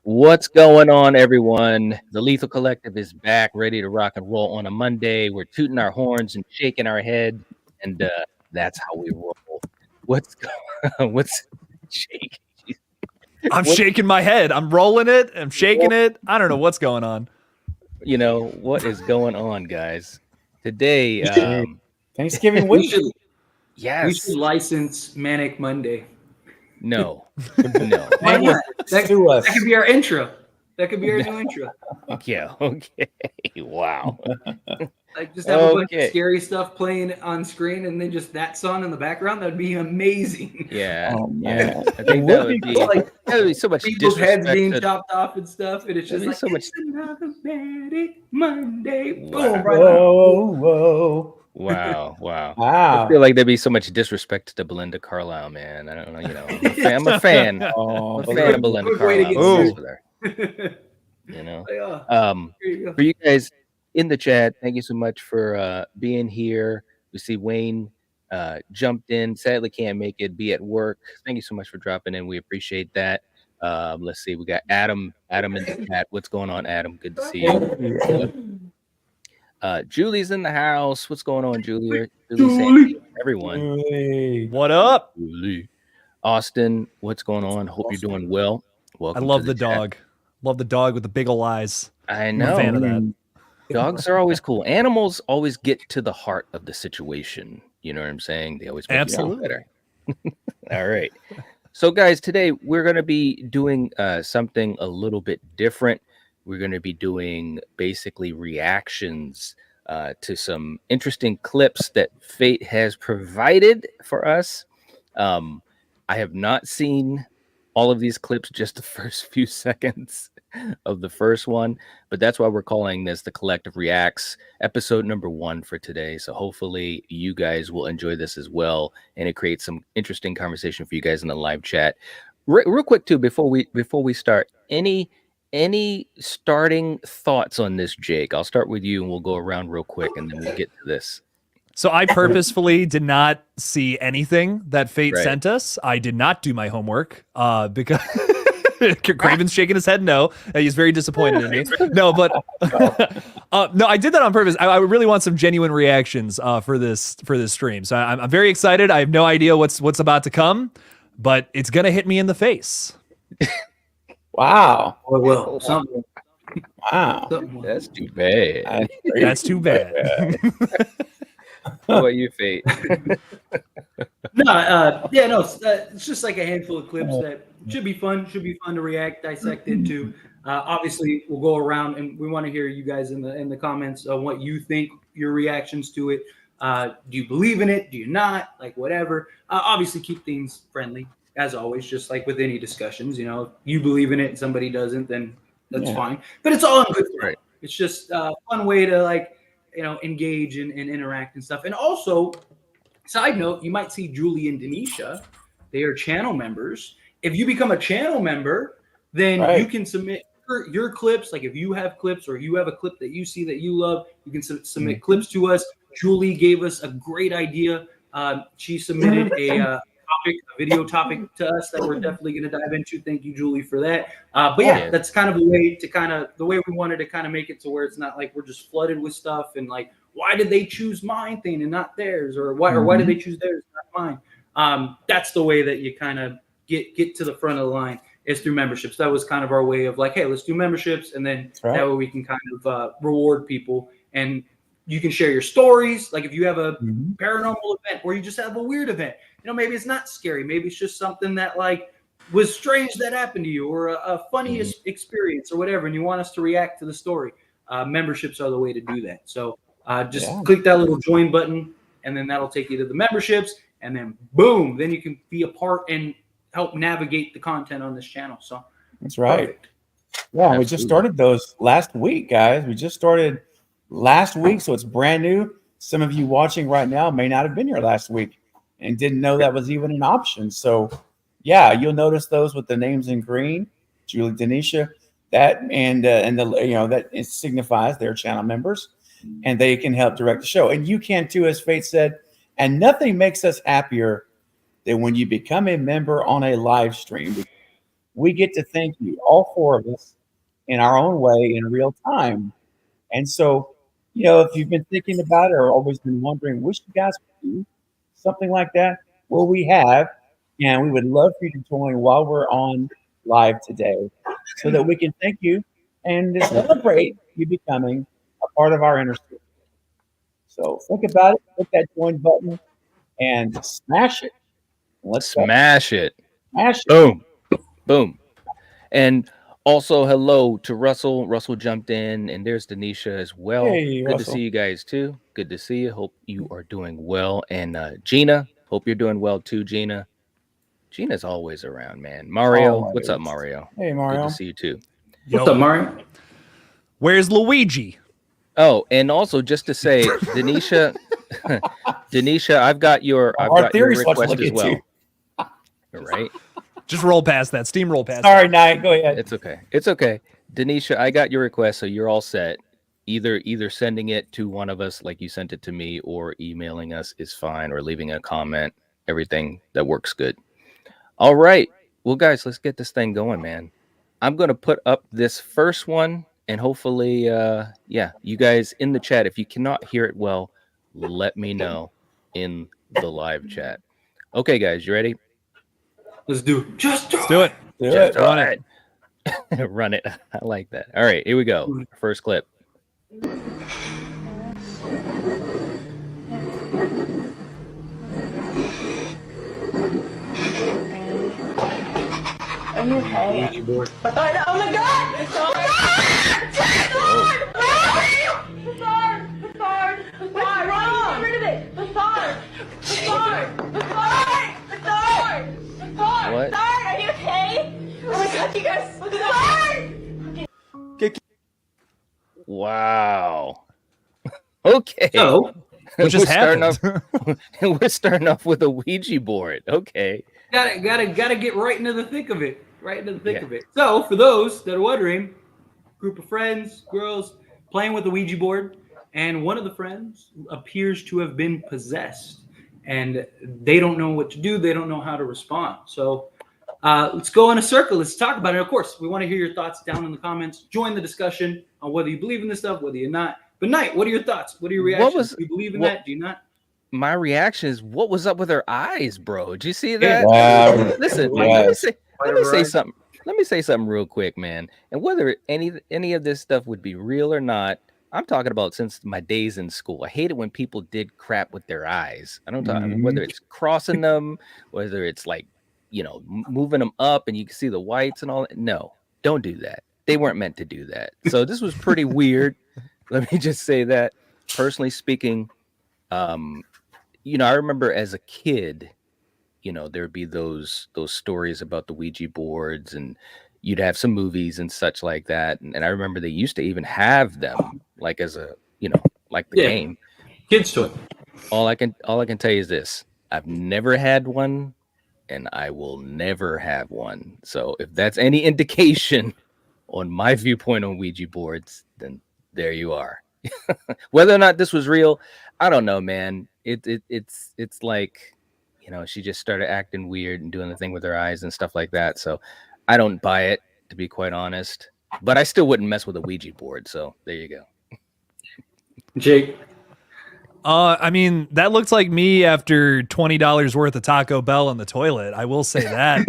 What's going on, everyone? The Lethal Collective is back, ready to rock and roll on a Monday. We're tooting our horns and shaking our head, and that's how we roll. What's what's shake? I'm What- shaking my head. I'm rolling it. I'm shaking it. I don't know what's going on. What is going on, guys? Today, Thanksgiving We week. should yes, license Manic Monday. no. Why not? That To us. could be our intro. That could be our new intro. Yeah, okay. Wow. Like just have a bunch Okay. of scary stuff playing on screen, and then just that song in the background. That'd be amazing. Yeah, Oh, yeah. man. I think that would be Like so much people's heads disrespect being to- chopped off and stuff, and it's just That'd be like so much- it's another Manic Monday. Wow. Boom! Right on. Whoa. Wow. I Wow. feel like there'd be so much disrespect to Belinda Carlisle, man. I don't know, I'm a fan. Oh, I'm a fan of Belinda Quick way to get Carlisle. serious. With her, Yeah. Here you go. For you guys in the chat, thank you so much for being here. We see Wayne jumped in. Sadly, can't make it. Be at work. Thank you so much for dropping in. We appreciate that. Let's see. We got Adam in the chat. What's going on, Adam? Good to see you. Julie's in the house. What's going on, Julie? Julie. Everyone. Hey. What up? Julie. Austin, what's going on? Hope you're doing well. I Welcome. love to the chat. dog. Love the dog with the big ol' eyes. I I'm a fan know. of that. Dogs are always cool. Animals always get to the heart of the situation. You know what I'm saying? They always make you feel Absolutely. better. All right. So, guys, today we're going to be doing something a little bit different. We're going to be doing basically reactions to some interesting clips that Fate has provided for us. I have not seen all of these clips, just the first few seconds of the first one, but that's why we're calling this the Collective Reacts, episode number 1 for today. So hopefully you guys will enjoy this as well, and it creates some interesting conversation for you guys in the live chat. Real quick too, before we start, any starting thoughts on this, Jake? I'll start with you, and we'll go around real quick, and then we'll get to this. So I purposefully did not see anything that Fate Right. sent us. I did not do my homework because Craven's shaking his head no. He's very disappointed in me. No, but no, I did that on purpose. I really want some genuine reactions for this stream. So I'm very excited. I have no idea what's about to come, but it's gonna hit me in the face. Wow. Well, something. Wow. That's too bad. That's too bad. How about you, Fate? No, it's just like a handful of clips that should be fun. Should be fun to react, dissect into. Obviously, we'll go around and we want to hear you guys in the comments on what you think, your reactions to it. Do you believe in it? Do you not? Like whatever. Obviously, keep things friendly as always. Just like with any discussions, if you believe in it and somebody doesn't, then that's fine. But it's all in good fun. Right. It's just a fun way to engage and interact and stuff. And also, side note, you might see Julie and Denisha. They are channel members. If you become a channel member, then you can submit your clips. Like if you have clips or you have a clip that you see that you love, you can submit clips to us. Julie gave us a great idea. She submitted a video topic to us that we're definitely going to dive into. Thank you, Julie, for that. But yeah, that's kind of a way to the way we wanted to make it to where it's not like we're just flooded with stuff and like, why did they choose mine thing and not theirs, or why did they choose theirs and not mine? That's the way that you kind of get to the front of the line is through memberships. That was kind of our way of like, hey, let's do memberships, and then that way we can kind of reward people, and you can share your stories. Like if you have a paranormal event or you just have a weird event, maybe it's not scary. Maybe it's just something that like was strange that happened to you, or a funniest experience or whatever, and you want us to react to the story. Memberships are the way to do that. So just click that little join button, and then that'll take you to the memberships, and then boom, then you can be a part and help navigate the content on this channel. So That's right. perfect. Yeah, we just started those last week, guys. We just started last week, so it's brand new. Some of you watching right now may not have been here last week and didn't know that was even an option. So, yeah, you'll notice those with the names in green, Julie, Denisha, that and that it signifies they're channel members, and they can help direct the show. And you can too, as Fate said. And nothing makes us happier than when you become a member on a live stream. we get to thank you, all four of us, in our own way in real time. And so, if you've been thinking about it or always been wondering, wish you guys could do something like that, well, we have, and we would love for you to join while we're on live today so that we can thank you and to celebrate you becoming a part of our inner circle. So think about it, click that join button and smash it. Let's go. Smash it. Smash it. Boom. Boom. And also, hello to Russell. Russell jumped in, and there's Denisha as well. Hey, Good to Russell. see you guys too. Good to see you. Hope you are doing well. And Gina, hope you're doing well too, Gina. Gina's always around, man. Mario, what's up, Always. Mario? Hey, Good Mario. to see you too. What's up, Mario? Where's Luigi? Oh, and also just to say, Denisha, Denisha, I've got your theory's what to request look as well. into. All right. Just roll past that. Steamroll past Sorry, Knight. Go ahead. It's okay. It's okay. Denisha, I got your request, so you're all set. Either sending it to one of us like you sent it to me, or emailing us is fine, or leaving a comment. Everything that works good. All right. Well, guys, let's get this thing going, man. I'm gonna put up this first one, and hopefully, you guys in the chat, if you cannot hear it well, let me know in the live chat. Okay, guys, you ready? Let's do it. Just do Let's do it. Do Just it. Run it. Run it. I like that. All right, here we go. First clip. Are you okay? Ouija board. Oh my god! It's hard! It's hard! Get rid of it! It's hard! It's hard! It's hard! It's hard! It's hard! What? It's hard! Are you okay? Oh my god, you guys! It's hard! Wow. Okay. So, What just We're starting off with a Ouija board. Okay. gotta get right into the thick of it. Right into the thick Yeah. of it. So, for those that are wondering, group of friends, girls, playing with the Ouija board, and one of the friends appears to have been possessed, and they don't know what to do. They don't know how to respond. So, let's go in a circle. Let's talk about it. Of course, we want to hear your thoughts down in the comments. Join the discussion on whether you believe in this stuff, whether you're not. But Knight, what are your thoughts? What are your reactions? Do you believe in that? Do you not? My reaction is, what was up with her eyes, bro? Did you see that? Wow. Listen, Yes. let me say something. Let me say something real quick, man. And whether any of this stuff would be real or not, I'm talking about since my days in school. I hated when people did crap with their eyes. I don't talk whether it's crossing them, whether it's like, moving them up and you can see the whites and all that. No, don't do that. They weren't meant to do that. So this was pretty weird. Let me just say that. Personally speaking, I remember as a kid, there'd be those stories about the Ouija boards, and you'd have some movies and such like that. And I remember they used to even have them like as a, like the game. Kids toy. All I can tell you is this: I've never had one, and I will never have one. So if that's any indication on my viewpoint on Ouija boards, then there you are. Whether or not this was real, I don't know, man. It's like, she just started acting weird and doing the thing with her eyes and stuff like that. So I don't buy it, to be quite honest. But I still wouldn't mess with a Ouija board. So there you go. Jake. I mean, that looks like me after $20 worth of Taco Bell in the toilet. I will say that.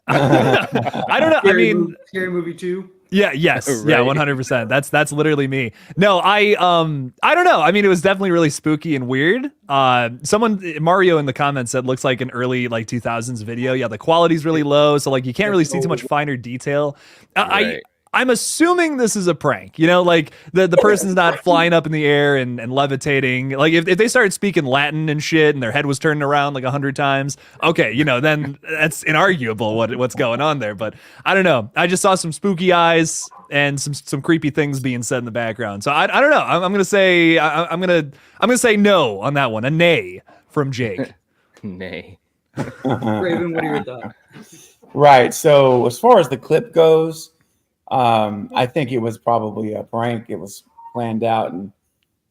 I don't know. Scary movie 2. Yeah, yes. Right. Yeah, 100%. That's literally me. No, I don't know. I mean, it was definitely really spooky and weird. Mario in the comments said looks like an early 2000s video. Yeah, the quality's really low, so you can't really see too much finer detail. Right. I'm assuming this is a prank, the person's not flying up in the air and levitating. Like if they started speaking Latin and shit and their head was turning around 100 times, okay, then that's inarguable what's going on there. But I don't know. I just saw some spooky eyes and some creepy things being said in the background. So I don't know. I'm gonna say I'm gonna say no on that one. A nay from Jake. Nay. Craven, what are your thoughts? Right. So as far as the clip goes, I think it was probably a prank. It was planned out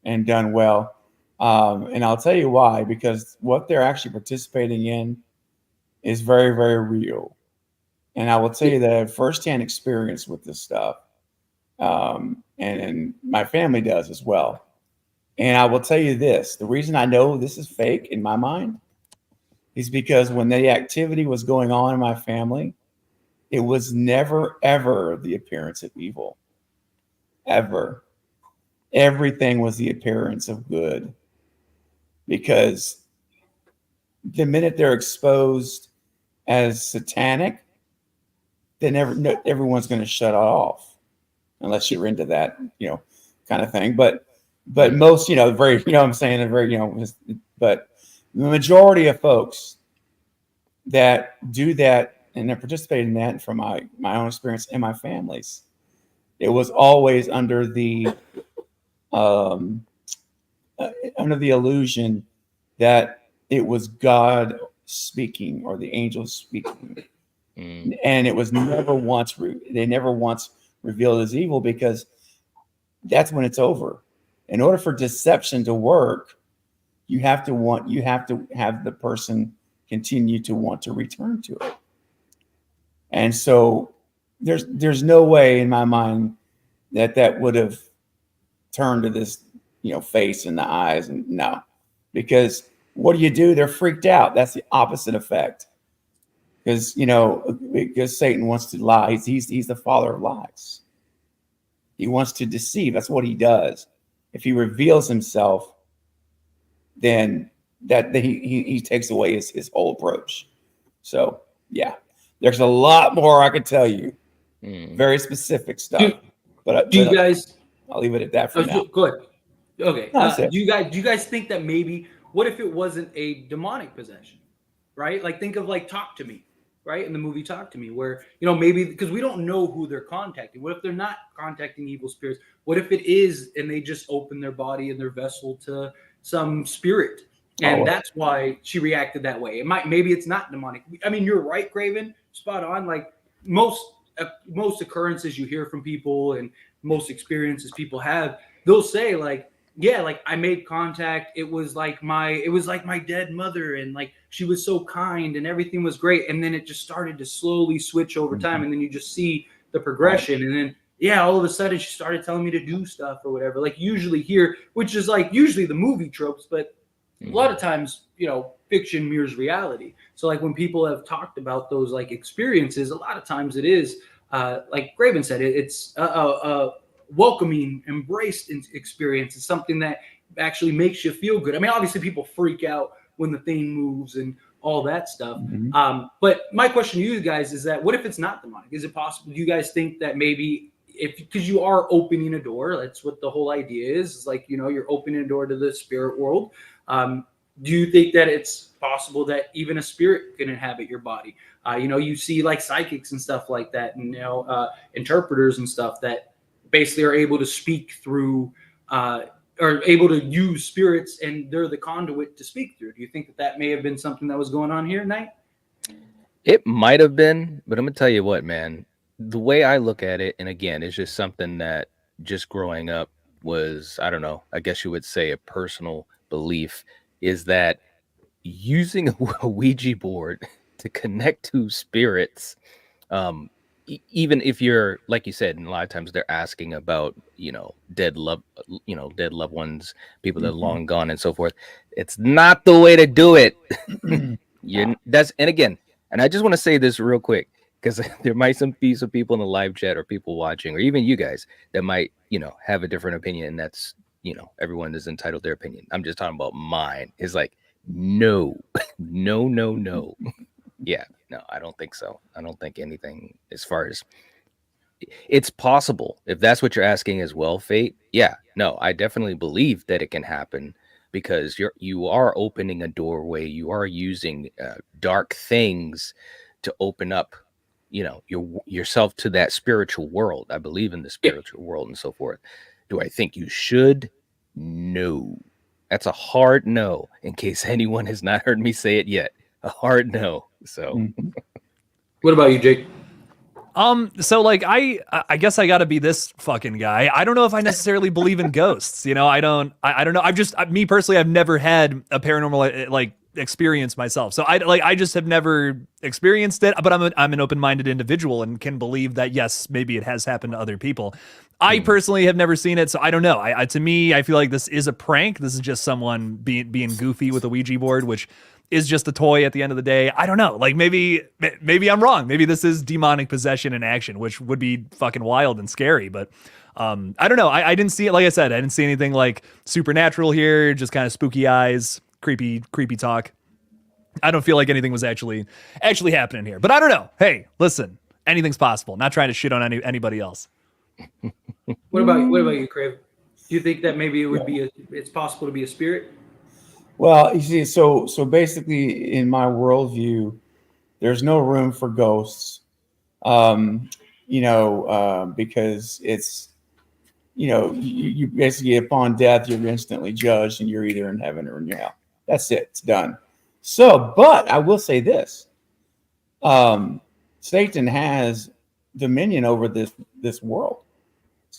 and done well. And I'll tell you why, because what they're actually participating in is very, very real. And I will tell you that I have firsthand experience with this stuff. And my family does as well. And I will tell you this, the reason I know this is fake in my mind is because when the activity was going on in my family, it was never, ever the appearance of evil. Ever. Everything was the appearance of good. Because the minute they're exposed as satanic, then everyone's going to shut it off, unless you're into that, kind of thing. But most, very, I'm saying, very, but the majority of folks that do that and that participate in that, from my own experience and my family's, it was always under the illusion that it was God speaking or the angels speaking. And it was never once, they never once revealed as evil, because that's when it's over. In order for deception to work, you have to have the person continue to want to return to it. And so there's no way in my mind that would have turned to this, face in the eyes. And no, because what do? They're freaked out. That's the opposite effect. Because Satan wants to lie. He's the father of lies. He wants to deceive. That's what he does. If he reveals himself, then he takes away his whole approach. So yeah, there's a lot more I could tell you, very specific stuff. You guys? I'll leave it at that for now. Go ahead. Okay. No, do you guys think that maybe, what if it wasn't a demonic possession, right? Like, think of like Talk to Me, right? In the movie Talk to Me, where, maybe because we don't know who they're contacting. What if they're not contacting evil spirits? What if it is, and they just open their body and their vessel to some spirit? And that's why she reacted that way. Maybe it's not demonic. I mean, you're right, Craven, spot on. Like most occurrences you hear from people and most experiences people have, they'll say like, yeah, like I made contact. It was like my dead mother, and like she was so kind and everything was great. And then it just started to slowly switch over time. And then you just see the progression. And then, yeah, all of a sudden she started telling me to do stuff or whatever. Like usually here, which is like usually the movie tropes, but a lot of times, fiction mirrors reality. So like when people have talked about those like experiences, a lot of times it is like Craven said, it's a welcoming, embraced experience. It's something that actually makes you feel good. I mean, obviously people freak out when the thing moves and all that stuff. But my question to you guys is that, what if it's not demonic? Is it possible? Do you guys think that maybe because you are opening a door, that's what the whole idea is like, you're opening a door to the spirit world. Do you think that it's possible that even a spirit can inhabit your body? You see like psychics and stuff like that, and interpreters and stuff that basically are able to speak through, are able to use spirits, and they're the conduit to speak through. Do you think that may have been something that was going on here tonight? It might have been, but I'm gonna tell you what, man. The way I look at it, and again, it's just something that just growing up was, I don't know, I guess you would say a personal belief, is that using a Ouija board to connect to spirits, even if you're, like you said, and a lot of times they're asking about, dead loved ones, people that are long gone and so forth. It's not the way to do it. And again, and I just want to say this real quick, because there might be some people in the live chat or people watching, or even you guys that might, have a different opinion. And that's, everyone is entitled to their opinion. I'm just talking about mine. It's like, no. Yeah, no, I don't think so. I don't think anything as far as it's possible. If that's what you're asking as well, Fate. Yeah, no, I definitely believe that it can happen, because you are opening a doorway. You are using dark things to open up, yourself to that spiritual world. I believe in the spiritual world and so forth. Do I think you should? No. That's a hard no, in case anyone has not heard me say it yet. A hard no. So what about you, Jake? So like I guess I gotta be this fucking guy. I don't know if I necessarily believe in ghosts. I don't know. Me personally, I've never had a paranormal like experience myself. So I just have never experienced it, but I'm an open-minded individual and can believe that yes, maybe it has happened to other people. I personally have never seen it, so I don't know. To me, I feel like this is a prank. This is just someone being goofy with a Ouija board, which is just a toy at the end of the day. I don't know. Like maybe I'm wrong. Maybe this is demonic possession in action, which would be fucking wild and scary, but I don't know. I didn't see it. Like I said, I didn't see anything like supernatural here, just kind of spooky eyes, creepy talk. I don't feel like anything was actually happening here, but I don't know. Hey, listen, anything's possible. Not trying to shit on anybody else. What about you, Craven? Do you think that maybe it would be it's possible to be a spirit? Well, you see, so basically, in my worldview, there's no room for ghosts. Because it's, you basically upon death, you're instantly judged, and you're either in heaven or in hell. That's it. It's done. So, but I will say this: Satan has dominion over this world.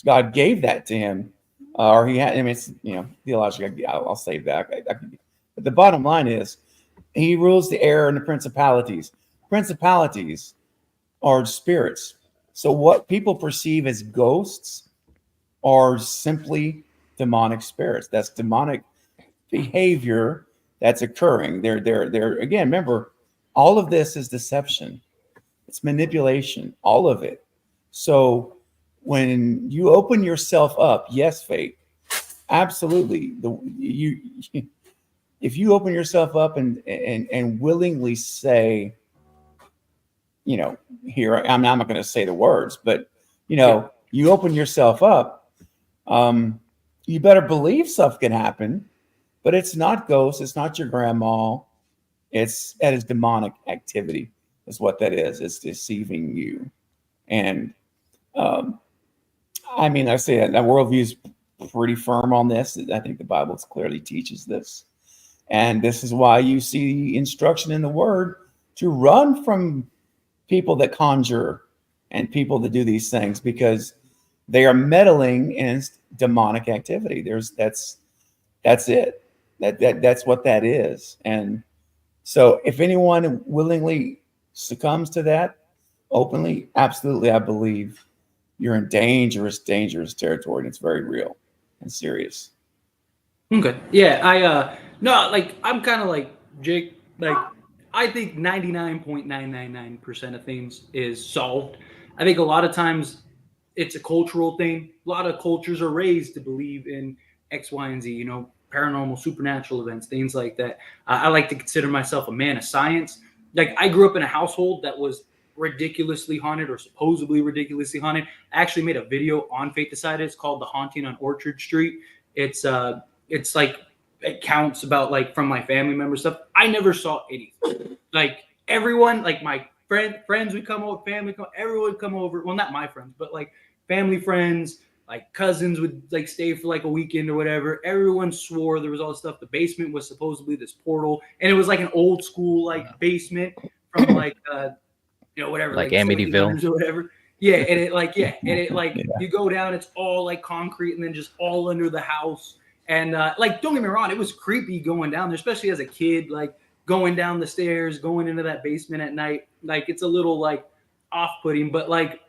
God gave that to him, or he had. I mean, it's theologically. I'll save that. But the bottom line is, he rules the air and the principalities. Principalities are spirits. So what people perceive as ghosts are simply demonic spirits. That's demonic behavior that's occurring. They're again, remember, all of this is deception. It's manipulation, all of it. So when you open yourself up, yes, Faith, absolutely. If you open yourself up and willingly say, here, I'm not going to say the words, but you open yourself up, you better believe stuff can happen, but it's not ghosts. It's not your grandma. That is demonic activity is what that is. It's deceiving you. And, I say that worldview is pretty firm on this. I think the Bible clearly teaches this. And this is why you see instruction in the word to run from people that conjure and people that do these things, because they are meddling in demonic activity. That's it. That's what that is. And so if anyone willingly succumbs to that openly, absolutely, I believe you're in dangerous territory, and it's very real and serious. Okay. Yeah, I'm kind of like Jake. Like, I think 99.999% of things is solved. I think a lot of times it's a cultural thing. A lot of cultures are raised to believe in X, Y, and Z, paranormal, supernatural events, things like that. I like to consider myself a man of science. Like, I grew up in a household that was ridiculously haunted, or supposedly ridiculously haunted. I actually made a video on Faith Decided. It's called The Haunting on Orchard Street. It's like, it counts about, like, from my family member stuff. I never saw anything. Like, everyone, like my friends would come over, everyone would come over. Well, not my friends, but like family friends, like cousins would like stay for like a weekend or whatever. Everyone swore there was all this stuff. The basement was supposedly this portal, and it was like an old school like basement from like whatever, like Amityville or whatever. Yeah, and it you go down, it's all like concrete, and then just all under the house. And like, don't get me wrong, it was creepy going down there, especially as a kid, like going down the stairs, going into that basement at night. Like, it's a little like off-putting, but like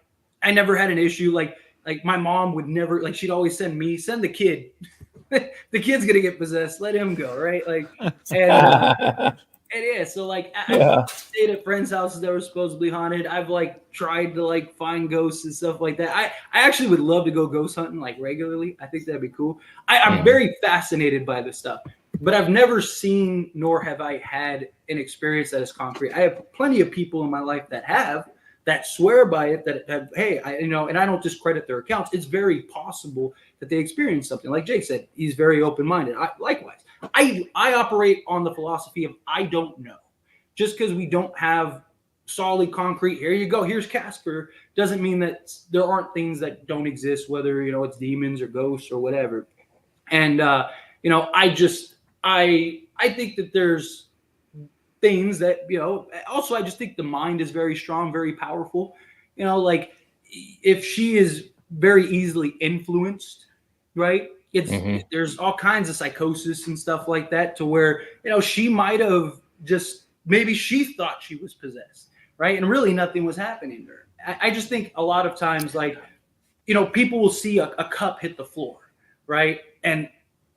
I never had an issue. Like my mom would never, like, she'd always send the kid. The kid's gonna get possessed, let him go, right? Like, and yeah, so like I stayed at friends' houses that were supposedly haunted. I've like tried to like find ghosts and stuff like that. I actually would love to go ghost hunting like regularly. I think that'd be cool. I'm very fascinated by this stuff, but I've never seen nor have I had an experience that is concrete. I have plenty of people in my life that swear by it, that have, hey, and I don't discredit their accounts. It's very possible that they experienced something. Like Jake said, he's very open-minded. Likewise, I operate on the philosophy of I don't know. Just because we don't have solid concrete, here you go, here's Casper, doesn't mean that there aren't things that don't exist, whether it's demons or ghosts or whatever. And I think that there's things that also I just think the mind is very strong, very powerful. Like if she is very easily influenced, right? it's there's all kinds of psychosis and stuff like that, to where, you know, she might have just, maybe she thought she was possessed, right? And really nothing was happening to her. I just think a lot of times, like, you know, people will see a cup hit the floor, right? And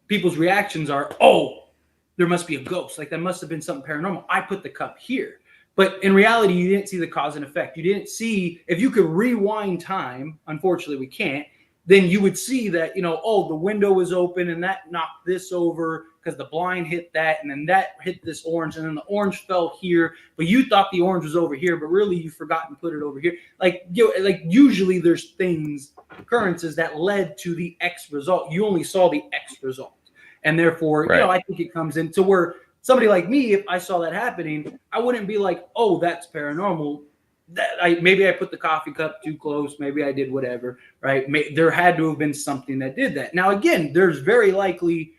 people's reactions are, oh, there must be a ghost. Like, that must have been something paranormal. I put the cup here. But in reality, you didn't see the cause and effect. You didn't see, if you could rewind time, unfortunately we can't, then you would see that, you know, oh, the window was open and that knocked this over because the blind hit that, and then that hit this orange, and then the orange fell here, but you thought the orange was over here, but really you forgot and put it over here. Like, you know, like usually there's occurrences that led to the X result. You only saw the X result. And therefore, you know, I think it comes into where somebody like me, if I saw that happening, I wouldn't be like, oh, that's paranormal. Maybe I put the coffee cup too close. Maybe I did whatever, right? There had to have been something that did that. Now, again, there's very likely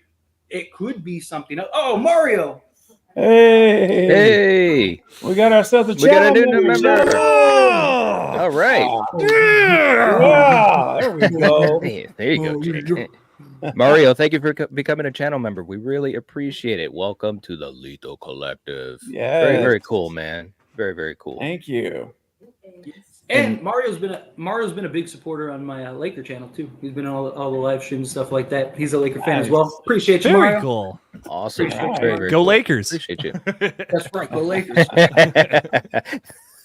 it could be something else. Oh, Mario. Hey, we got ourselves a we got a new member. member. All right. Yeah, there we go. Hey, there you go, Jake. Mario, thank you for becoming a channel member. We really appreciate it. Welcome to the Lethal Collective. Yeah, Very, very cool, man. Very, very cool. Thank you. And Mario's been a big supporter on my Laker channel too. He's been on all the live streams and stuff like that. He's a Laker fan as well. Appreciate you, Very Mario. cool. Awesome. Appreciate Very, very Go cool. Lakers. Appreciate you. That's right. Go Lakers.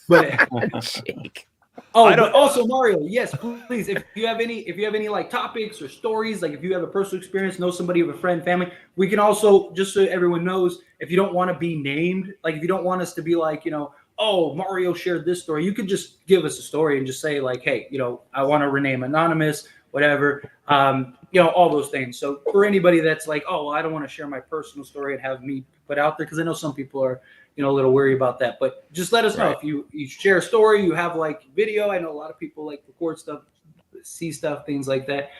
But Jake. but also Mario, yes, please. If you have any like topics or stories, like if you have a personal experience, know somebody, of a friend, family, we can also, just so everyone knows, if you don't want to be named, like if you don't want us to be like, you know, oh, Mario shared this story, you could just give us a story and just say like, hey, you know, I want to rename anonymous, whatever, you know, all those things. So for anybody that's like, oh, well, I don't want to share my personal story and have me put out there, because I know some people are, you know, a little worried about that, but just let us know if you share a story, you have like video. I know a lot of people like record stuff, see stuff, things like that,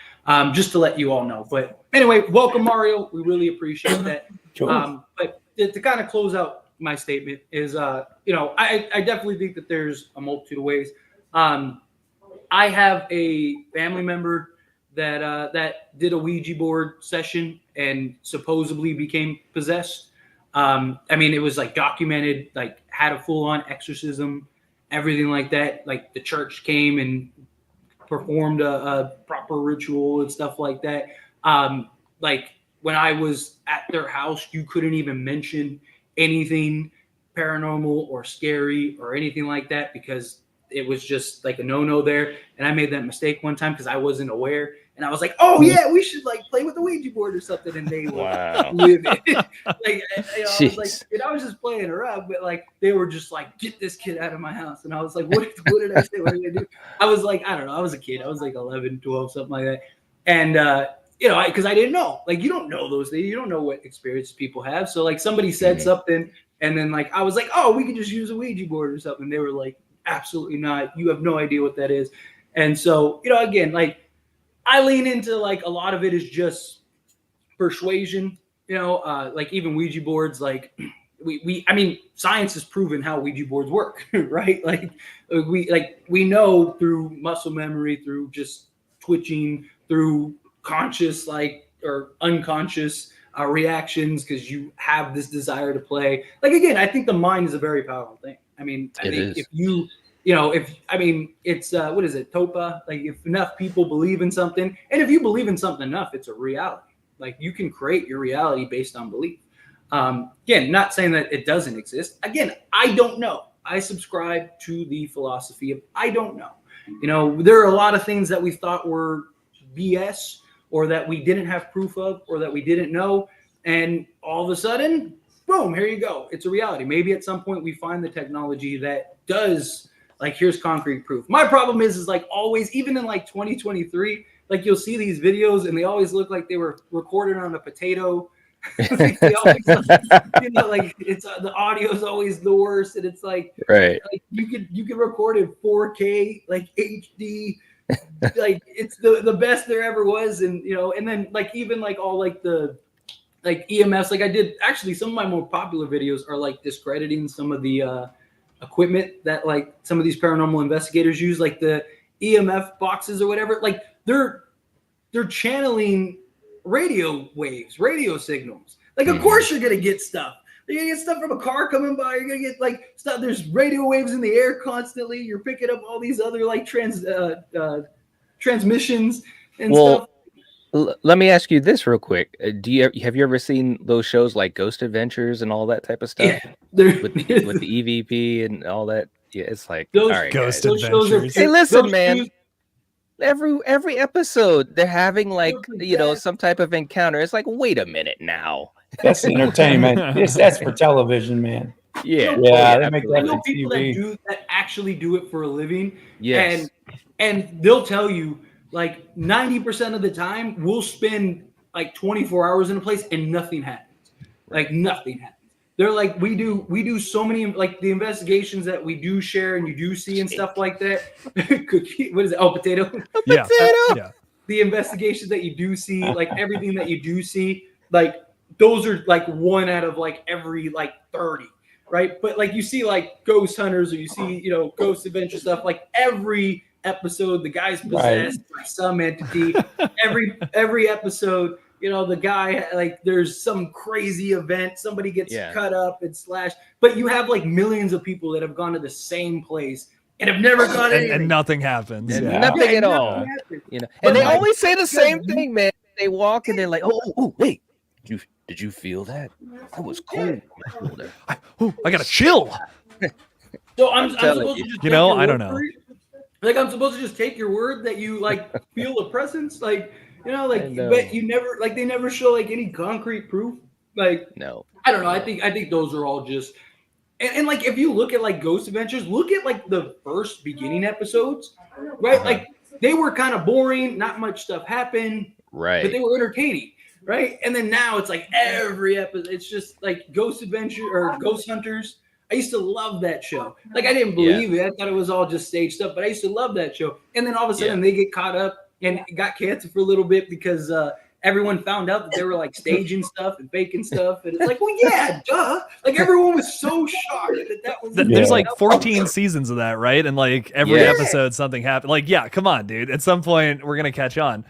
just to let you all know. But anyway, welcome, Mario. We really appreciate that. Cool. But to kind of close out my statement is, you know, I definitely think that there's a multitude of ways. I have a family member that did a Ouija board session and supposedly became possessed. I mean, it was like documented, like had a full-on exorcism, everything like that. Like the church came and performed a proper ritual and stuff like that. Like when I was at their house, you couldn't even mention anything paranormal or scary or anything like that, because it was just like a no-no there. And I made that mistake one time because I wasn't aware. And I was like, oh yeah, we should like play with the Ouija board or something. And they were with it. Like, you know, I was just playing around, but like they were just like, get this kid out of my house. And I was like, what did I say? What did I do? I was like, I don't know. I was a kid. I was like 11, 12, something like that. And you know, because I didn't know. Like, you don't know those things. You don't know what experiences people have. So like somebody said something, and then like I was like, oh, we could just use a Ouija board or something. And they were like, absolutely not. You have no idea what that is. And so, you know, again, like I lean into like a lot of it is just persuasion, you know, like even Ouija boards, like I mean, science has proven how Ouija boards work, right? Like we know through muscle memory, through just twitching, through conscious, like, or unconscious reactions, because you have this desire to play. Like, again, I think the mind is a very powerful thing. I mean, I think if you know, it's what is it, Topa? Like, if enough people believe in something, and if you believe in something enough, it's a reality. Like, you can create your reality based on belief. Again, not saying that it doesn't exist. Again, I don't know. I subscribe to the philosophy of I don't know. You know, there are a lot of things that we thought were BS, or that we didn't have proof of, or that we didn't know, and all of a sudden, boom, here you go. It's a reality. Maybe at some point we find the technology that does, like, here's concrete proof. My problem is like always, even in like 2023, like you'll see these videos and they always look like they were recorded on a potato. Like, they always, you know, like it's the audio is always the worst, and it's like, right, like you could record in 4K, like HD, like it's the best there ever was. And you know, and then like even like all like the like EMFs, like I did actually some of my more popular videos are like discrediting some of the equipment that like some of these paranormal investigators use, like the EMF boxes or whatever. Like they're channeling radio waves, radio signals. Like, of course you're gonna get stuff. You're gonna get stuff from a car coming by. You're gonna get like stuff. There's radio waves in the air constantly. You're picking up all these other like transmissions and stuff. Let me ask you this real quick. Have you ever seen those shows like Ghost Adventures and all that type of stuff? Yeah, with the EVP and all that. Yeah, it's like those all right, Ghost guys. Adventures. Hey, listen, man. Every episode they're having like some type of encounter. It's like, wait a minute now. That's entertainment. That's for television, man. Yeah, they make I that know for people TV. that actually do it for a living. Yes. And they'll tell you like 90% of the time we'll spend like 24 hours in a place and nothing happens. Like nothing happens. They're like, we do so many, like the investigations that we do share and you do see and stuff like that. Cookie, what is it? Oh, potato. Yeah. Potato. Yeah. The investigations that you do see, like everything that you do see, like those are like one out of like every like 30, right? But like you see like ghost hunters or you see, ghost adventure stuff, like every episode the guy's possessed by some entity. Every episode, the guy, like there's some crazy event, somebody gets cut up and slashed, but you have like millions of people that have gone to the same place and have never done anything. And nothing happens. And Yeah. nothing at all. And they always say the same thing, man. They walk and they're like, oh, wait, did you feel that? That was cold. I got a chill. So I'm supposed to just I don't know. Like I'm supposed to just take your word that you like feel a presence, like but you never like they never show like any concrete proof. Like no, I don't know. I think those are all just and like if you look at like Ghost Adventures, look at like the first beginning episodes, right? Like they were kind of boring, not much stuff happened, right? But they were entertaining, right? And then now it's like every episode, it's just like Ghost Adventure or Ghost Hunters. I used to love that show. Like I didn't believe it. I thought it was all just stage stuff, but I used to love that show. And then all of a sudden they get caught up and got canceled for a little bit because everyone found out that they were like staging stuff and faking stuff. And it's like, well, yeah, duh. Like everyone was so shocked that was. There's like 14 seasons of that, right? And like every episode, something happened. Like, yeah, come on, dude. At some point, we're gonna catch on.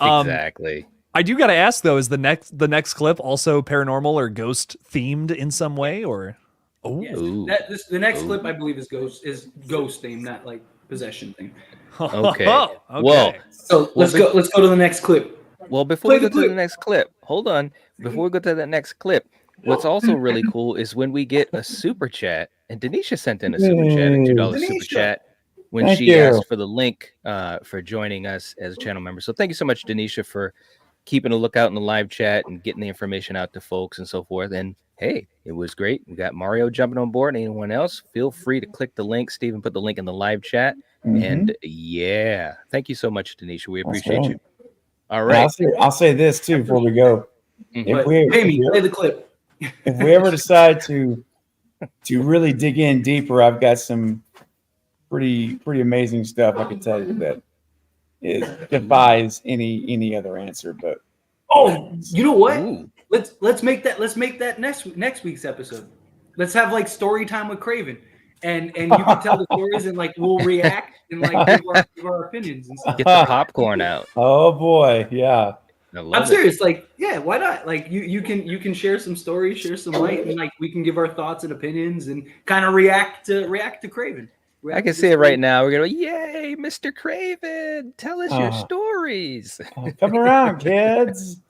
Exactly. I do gotta ask though: is the next clip also paranormal or ghost themed in some way, or? Oh, yes. The next clip I believe is ghost theme, not like possession thing. Okay. Okay. Well, so let's go to the next clip. Well, before we go to the next clip, hold on. Before we go to that next clip, what's also really cool is when we get a super chat, and Denisha sent in a super chat, a $2 super chat when she asked for the link for joining us as a channel member. So thank you so much, Denisha, for keeping a lookout in the live chat and getting the information out to folks and so forth. And hey, it was great. We got Mario jumping on board. Anyone else, feel free to click the link. Steven put the link in the live chat. And thank you so much, Denisha. We appreciate you. All right. I'll say this too before we go. Play the clip. If we ever decide to really dig in deeper, I've got some pretty amazing stuff I can tell you that it defies any other answer. But you know what? Ooh. Let's make that next week's episode. Let's have like story time with Craven, and you can tell the stories and like we'll react and like give our opinions and stuff. Get the popcorn out. Oh boy, yeah. I'm serious. Like, yeah, why not? Like, you can share some stories, share some light, and like we can give our thoughts and opinions and kind of react to Craven. I can see it right now. We're gonna go, yay, Mr. Craven! Tell us your stories. Come around, kids.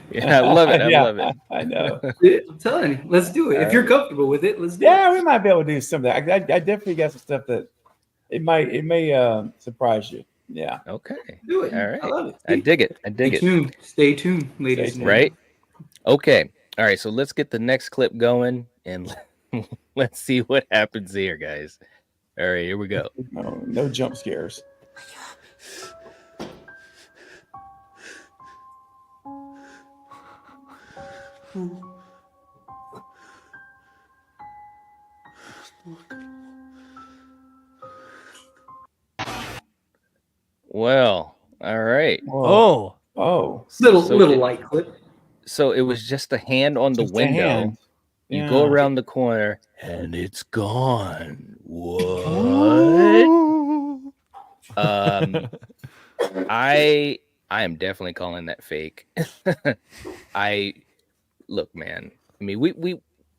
Yeah, I love it. I love it. I know. I'm telling you, let's do it. If you're comfortable with it, let's do it. Yeah, we might be able to do something. I definitely got some stuff that it may surprise you. Yeah. Okay. Do it. All right. I love it. I dig it. I dig it. Stay tuned, ladies and Right? Okay. All right. So let's get the next clip going and let's see what happens here, guys. All right. Here we go. No jump scares. Well, all right. Whoa. Little light clip. So it was just a hand on the window. You go around the corner and it's gone. What? I I am definitely calling that fake. I look, man. I mean,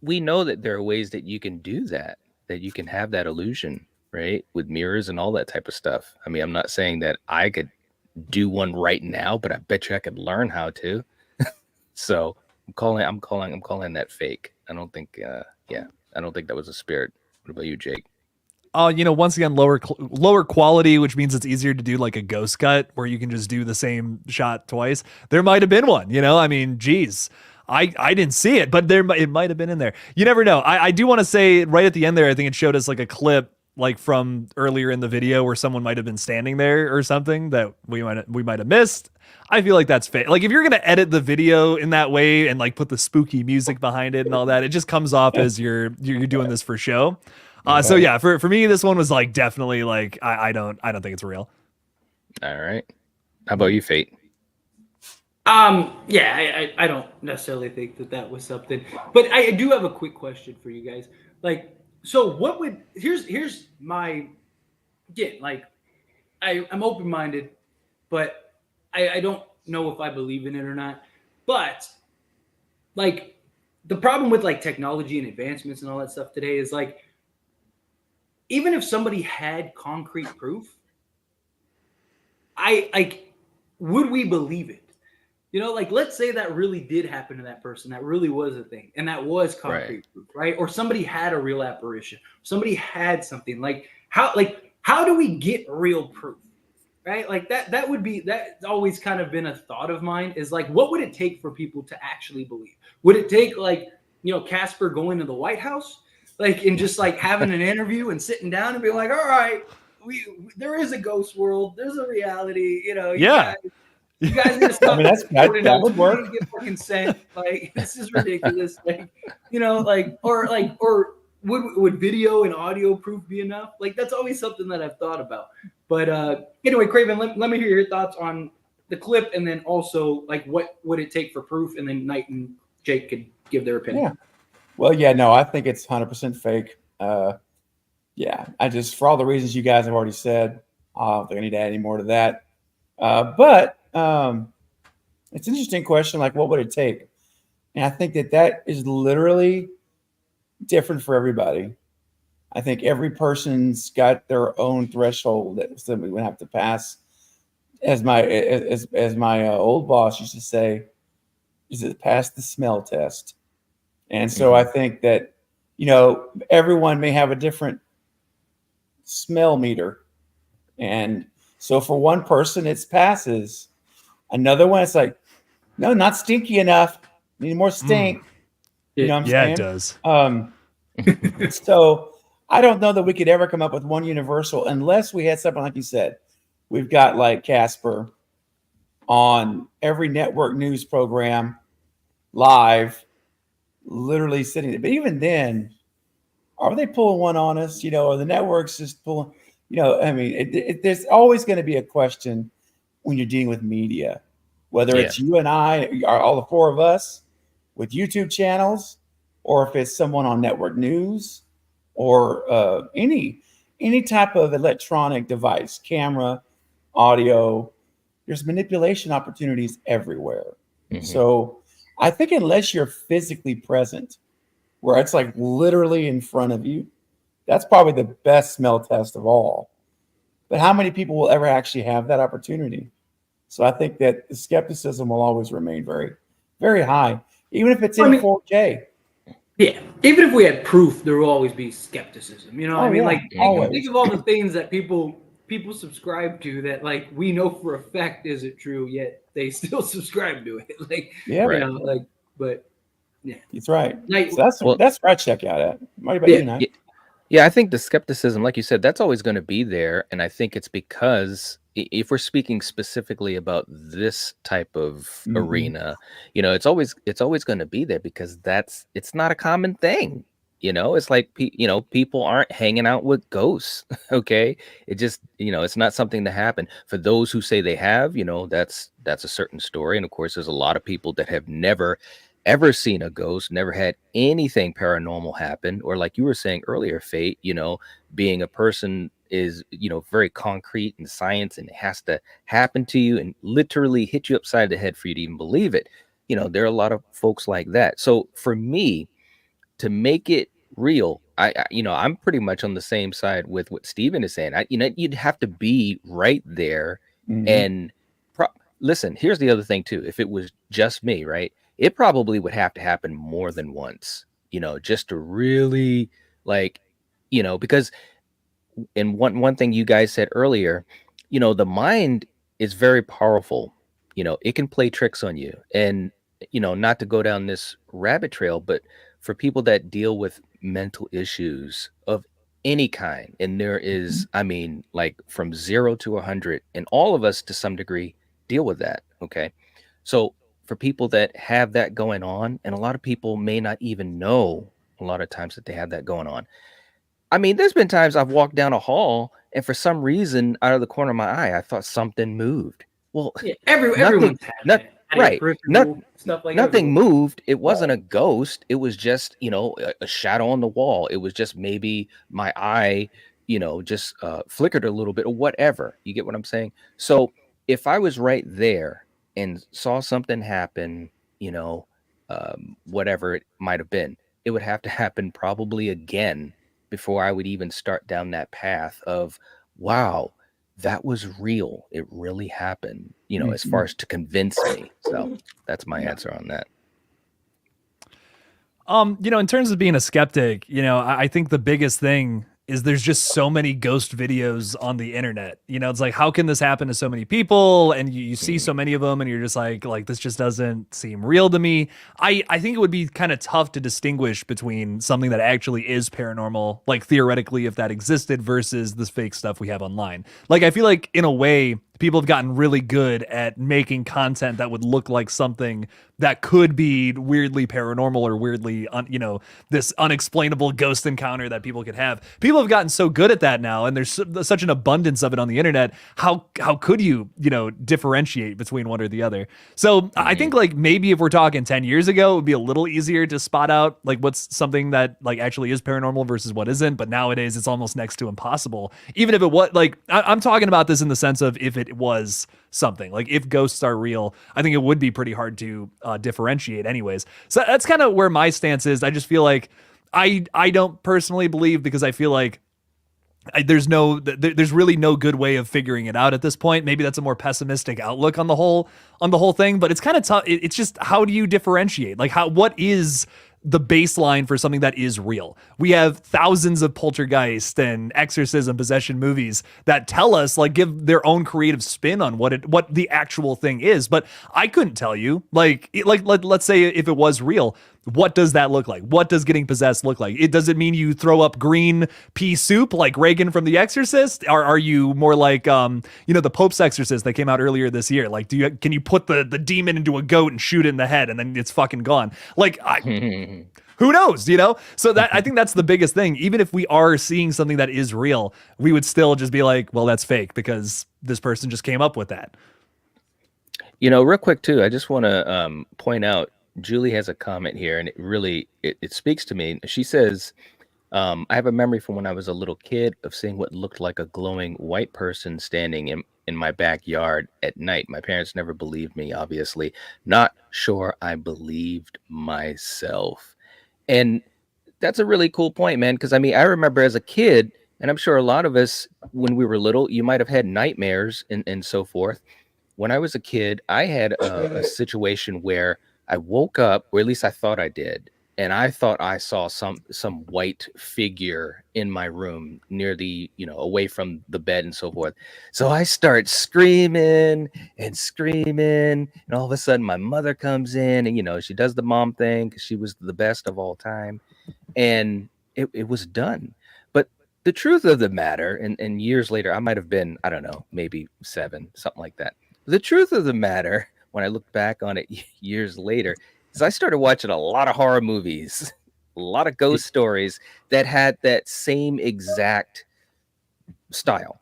we know that there are ways that you can do that you can have that illusion, right? With mirrors and all that type of stuff. I mean, I'm not saying that I could do one right now, but I bet you I could learn how to. So I'm calling that fake. I don't think yeah, I don't think that was a spirit. What about you, Jake? Once again, lower quality, which means it's easier to do like a ghost cut where you can just do the same shot twice. There might have been one, I mean, geez, I didn't see it, but it might have been in there. You never know. I do want to say right at the end there, I think it showed us like a clip like from earlier in the video where someone might have been standing there or something that we might have missed. I feel like that's fake. Like if you're gonna edit the video in that way and like put the spooky music behind it and all that, it just comes off as you're doing this for show. So yeah, for me, this one was like definitely like I don't think it's real. All right. How about you, Fate? Yeah, I don't necessarily think that was something, but I do have a quick question for you guys. Like, so what would here's my again, like I'm open-minded, but I don't know if I believe in it or not. But like the problem with like technology and advancements and all that stuff today is like even if somebody had concrete proof, would we believe it? Like let's say that really did happen to that person, that really was a thing, and that was concrete proof, right? Or somebody had a real apparition, somebody had something. Like how do we get real proof? Right? Like that's always kind of been a thought of mine is like, what would it take for people to actually believe? Would it take like, Casper going to the White House, like, and just like having an interview and sitting down and be like, all right, there is a ghost world. There's a reality, Yeah. You guys need to stop. I mean, that would work. Get more consent. Like, this is ridiculous. Like, or would video and audio proof be enough? Like, that's always something that I've thought about. But anyway, Craven, let me hear your thoughts on the clip, and then also like what would it take for proof, and then Knight and Jake could give their opinion. Yeah. Well, yeah, no, I think it's 100% fake. Yeah, I just, for all the reasons you guys have already said, I don't think I need to add any more to that. But it's an interesting question, like what would it take? And I think that is literally different for everybody. I think every person's got their own threshold that somebody would have to pass. As my old boss used to say, is it pass the smell test? And so I think that, everyone may have a different smell meter. And so for one person, it passes. Another one, it's like, no, not stinky enough. Need more stink. You know what I'm saying? It does. So I don't know that we could ever come up with one universal unless we had something like you said. We've got like Casper on every network news program live, literally sitting there. But even then, are they pulling one on us? Are the networks just pulling? I mean, there's always going to be a question when you're dealing with media, whether it's you and I, all the four of us with YouTube channels, or if it's someone on network news, or any type of electronic device, camera, audio. There's manipulation opportunities everywhere. Mm-hmm. So I think unless you're physically present, where it's like literally in front of you, that's probably the best smell test of all. But how many people will ever actually have that opportunity? So I think that the skepticism will always remain very, very high, even if it's in 4K. Yeah, even if we had proof, there will always be skepticism. Like think of all the things that people subscribe to that like we know for a fact isn't true, yet they still subscribe to it. Like, but yeah, it's right. Like, so that's where I check out at. What about you, Nate? Yeah, I think the skepticism, like you said, that's always going to be there, and I think it's because if we're speaking specifically about this type of arena, it's always going to be there because it's not a common thing. It's like people aren't hanging out with ghosts. Okay, it just it's not something to happen. For those who say they have, that's a certain story, and of course, there's a lot of people that have never ever seen a ghost, never had anything paranormal happen, or like you were saying earlier, Fate, being a person is, very concrete and science, and it has to happen to you and literally hit you upside the head for you to even believe it. There are a lot of folks like that. So for me, to make it real, I'm pretty much on the same side with what Steven is saying. You'd have to be right there. Mhm. And listen, here's the other thing too. If it was just me, right, it probably would have to happen more than once, just to really, like, because, and one thing you guys said earlier, the mind is very powerful. It can play tricks on you. And, not to go down this rabbit trail, but for people that deal with mental issues of any kind, and there is, I mean, like from 0 to 100, and all of us to some degree deal with that. Okay. So for people that have that going on, and a lot of people may not even know a lot of times that they have that going on. I mean, there's been times I've walked down a hall and for some reason, out of the corner of my eye, I thought something moved. Well, Yeah, everyone's had not- that. Had your right. peripheral stuff like nothing that. moved. It wasn't a ghost. It was just, a shadow on the wall. It was just maybe my eye, just flickered a little bit or whatever. You get what I'm saying? So if I was right there and saw something happen, whatever it might have been, it would have to happen probably again before I would even start down that path of, wow, that was real. It really happened, as far as to convince me. So that's my answer on that. In terms of being a skeptic, I think the biggest thing is there's just so many ghost videos on the internet. It's like, how can this happen to so many people? And you see so many of them and you're just like, this just doesn't seem real to me. I think it would be kind of tough to distinguish between something that actually is paranormal, like theoretically, if that existed, versus this fake stuff we have online. Like, I feel like in a way, people have gotten really good at making content that would look like something that could be weirdly paranormal or weirdly, this unexplainable ghost encounter that people could have. People have gotten so good at that now, and there's such an abundance of it on the internet. How could you, differentiate between one or the other? So I think like maybe if we're talking 10 years ago, it would be a little easier to spot out like what's something that like actually is paranormal versus what isn't. But nowadays it's almost next to impossible. Even if it was like, I'm talking about this in the sense of if it was something like if ghosts are real, I think it would be pretty hard to differentiate anyways. So that's kind of where my stance is. I just feel like I don't personally believe, because I feel like there's really no good way of figuring it out at this point. Maybe that's a more pessimistic outlook on the whole thing, but it's kind of tough. It's just, how do you differentiate? Like what is the baseline for something that is real? We have thousands of poltergeist and exorcism possession movies that tell us, like, give their own creative spin on what the actual thing is. But I couldn't tell you, let's say if it was real, what does that look like? What does getting possessed look like? Does it mean you throw up green pea soup like Reagan from The Exorcist? Or are you more like, the Pope's Exorcist that came out earlier this year? Like, can you put the demon into a goat and shoot it in the head and then it's fucking gone? Like, who knows, So that, I think that's the biggest thing. Even if we are seeing something that is real, we would still just be like, well, that's fake because this person just came up with that. Real quick too, I just want to point out, Julie has a comment here, and it really it speaks to me. She says, I have a memory from when I was a little kid of seeing what looked like a glowing white person standing in my backyard at night. My parents never believed me, obviously. Not sure I believed myself. And that's a really cool point, man, because I mean, I remember as a kid, and I'm sure a lot of us, when we were little, you might have had nightmares and so forth. When I was a kid, I had a situation where I woke up, or at least I thought I did, and I thought I saw some white figure in my room near the, away from the bed and so forth. So I start screaming, and all of a sudden my mother comes in, and she does the mom thing because she was the best of all time, and it was done. But the truth of the matter, and years later, I might have been, I don't know, maybe 7, something like that. The truth of the matter, when I look back on it years later, is I started watching a lot of horror movies, a lot of ghost stories that had that same exact style,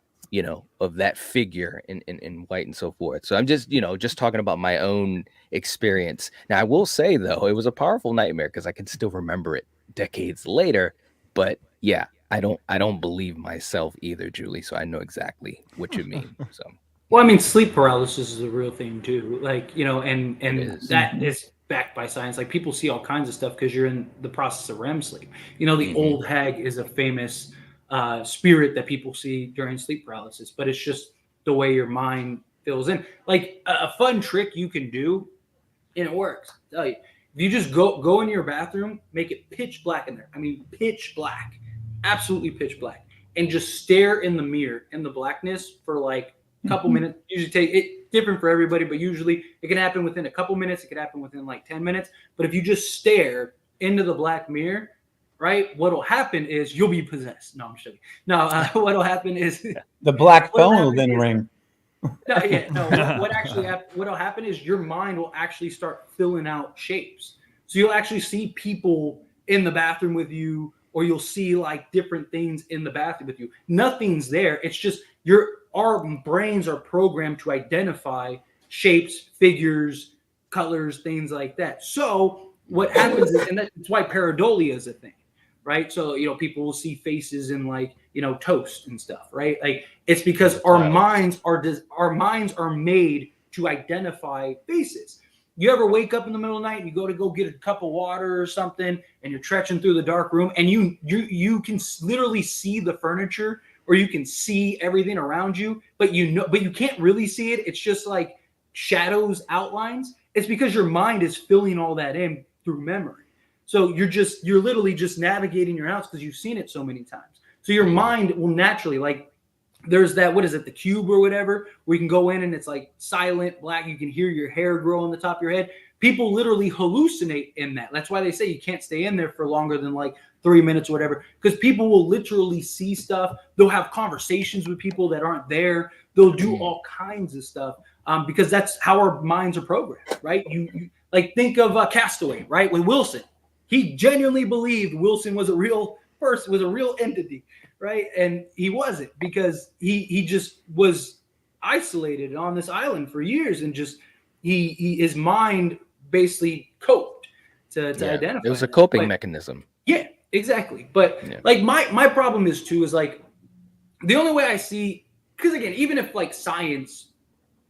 of that figure in white and so forth. So I'm just, just talking about my own experience. Now, I will say, though, it was a powerful nightmare because I can still remember it decades later. But yeah, I don't believe myself either, Julie. So I know exactly what you mean. So Well, I mean, sleep paralysis is a real thing too. Like, and is. that is backed by science. Like people see all kinds of stuff because you're in the process of REM sleep. The old hag is a famous spirit that people see during sleep paralysis, but it's just the way your mind fills in. Like a fun trick you can do, and it works. I tell you, if you just go in your bathroom, make it pitch black in there. I mean, pitch black, absolutely pitch black, and just stare in the mirror in the blackness for like a couple minutes. Usually take it different for everybody, but usually it can happen within a couple minutes. It can happen within like 10 minutes. But if you just stare into the black mirror, right, what'll happen is you'll be possessed. No, I'm just joking. No, what'll happen is The black What'll phone will happen then is- ring. What'll happen is your mind will actually start filling out shapes. So you'll actually see people in the bathroom with you, or you'll see like different things in the bathroom with you. Nothing's there. It's just our brains are programmed to identify shapes, figures, colors, things like that. So what happens is, and that's why pareidolia is a thing, right? So people will see faces in like toast and stuff, right? Like it's because our minds are made to identify faces. You ever wake up in the middle of the night and you go get a cup of water or something, and you're trekking through the dark room, and you can literally see the furniture, or you can see everything around you, but you can't really see it. It's just like shadows, outlines. It's because your mind is filling all that in through memory. So you're literally just navigating your house because you've seen it so many times. So your mind will naturally, like, there's that, what is it, the cube or whatever, where you can go in and it's like silent black. You can hear your hair grow on the top of your head. People literally hallucinate in that. That's why they say you can't stay in there for longer than like 3 minutes or whatever, because people will literally see stuff. They'll have conversations with people that aren't there. They'll do all kinds of stuff because that's how our minds are programmed, right? You like think of Castaway, right? With Wilson, he genuinely believed Wilson was a real person, was a real entity, right? And he wasn't, because he just was isolated on this island for years, and just his mind basically coped to identify. It was a coping mechanism. Yeah, exactly. But like my problem is like the only way I see, because again, even if like science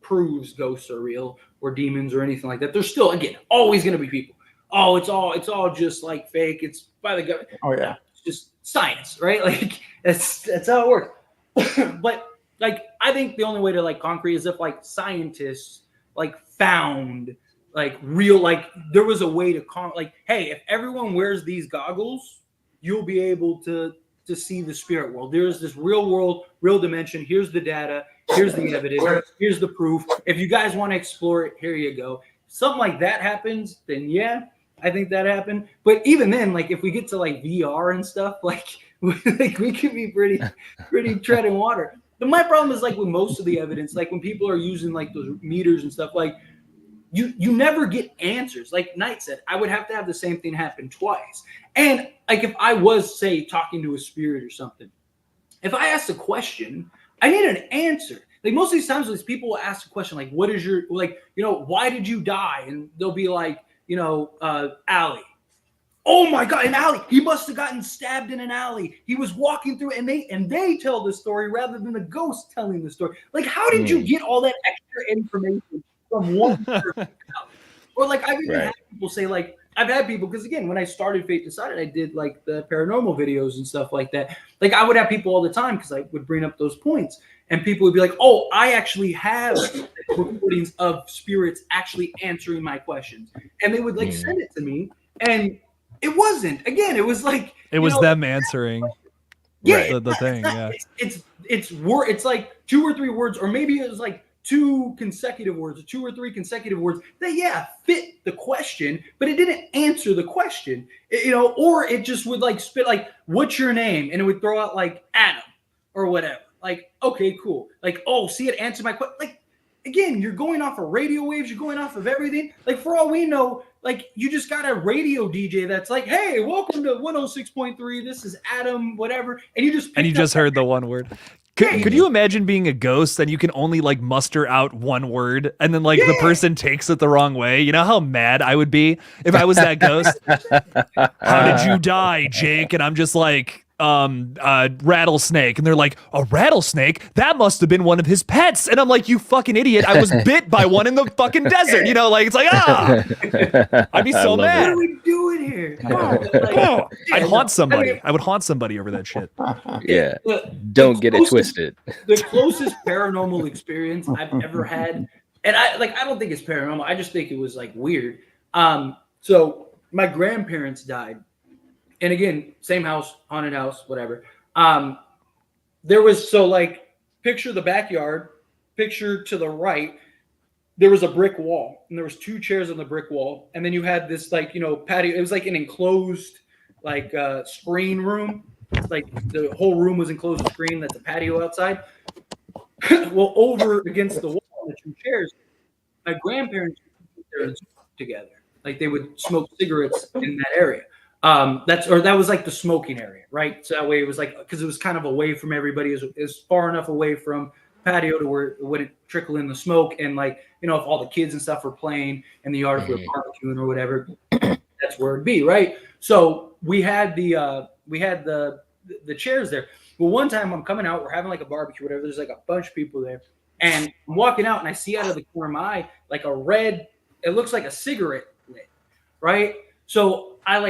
proves ghosts are real or demons or anything like that, there's still, again, always going to be people. Oh, it's all just like fake. It's by the government. Oh yeah, it's just science, right? Like that's how it works. But like I think the only way to like concrete is if like scientists like found like real, like there was a way to like, hey, if everyone wears these goggles, you'll be able to see the spirit world. There's this real world, real dimension. Here's the data. Here's the evidence. Here's the proof. If you guys want to explore it, here you go. Something like that happens, then yeah, I think that happened. But even then, like if we get to like VR and stuff, like we could be pretty treading water. But my problem is like with most of the evidence, like when people are using like those meters and stuff, like you never get answers. Like Knight said, I would have to have the same thing happen twice. And like if I was, say, talking to a spirit or something, if I asked a question, I need an answer. Like most of these times, these people will ask a question like, "What is your why did you die?" And they'll be like, alley. Oh my God, an alley. He must have gotten stabbed in an alley. He was walking through, and they tell the story rather than the ghost telling the story. Like, how did you get all that extra information from one person? Or like I've even had people say, like, I've had people, because again, when I started Fate Decided, I did like the paranormal videos and stuff like that. Like I would have people all the time because I would bring up those points, and people would be like, "Oh, I actually have recordings of spirits actually answering my questions," and they would like send it to me, and it wasn't. Again, it was like it was them answering. Yeah, the thing. Yeah, it's like 2 or 3 words, or maybe it was like 2 consecutive words, or 2 or 3 consecutive words that fit the question, but it didn't answer the question, or it just would like spit like, "What's your name?" and it would throw out like Adam or whatever. Like, okay, cool. Like, oh, see, it answered my question. Like, again, you're going off of radio waves, you're going off of everything. Like, for all we know, like you just got a radio DJ that's like, "Hey, welcome to 106.3. This is Adam, whatever," and you just heard the one word. Could you imagine being a ghost and you can only like muster out one word, and then like the person takes it the wrong way? You know how mad I would be if I was that ghost? "How did you die, Jake?" And I'm just like, rattlesnake. And they're like, a rattlesnake? That must have been one of his pets. And I'm like, you fucking idiot. I was bit by one in the fucking desert. You know, like, it's like, I'd be so love mad. What are we doing here? I'd haunt somebody. I would haunt somebody over that shit. Yeah. The Don't get it closest- twisted. The closest paranormal experience I've ever had, and I don't think it's paranormal. I just think it was like weird. So my grandparents died, and again, same house, haunted house, whatever. There was picture the backyard, picture to the right. There was a brick wall, and there was 2 chairs on the brick wall, and then you had this patio. It was like an enclosed screen room. Like the whole room was enclosed with screen. That's a patio outside. Well, over against the wall, the 2 chairs, my grandparents would sit there and smoke together. Like they would smoke cigarettes in that area. That was like the smoking area, right? So that way it was like, because it was kind of away from everybody, is far enough away from patio to where it wouldn't trickle in the smoke. And if all the kids and stuff were playing in the yard, if we were barbecuing or whatever, that's where it'd be, right? So we had the chairs there. Well, one time I'm coming out, we're having like a barbecue, whatever. There's like a bunch of people there, and I'm walking out, and I see out of the corner of my eye like a red. It looks like a cigarette lit, right? So I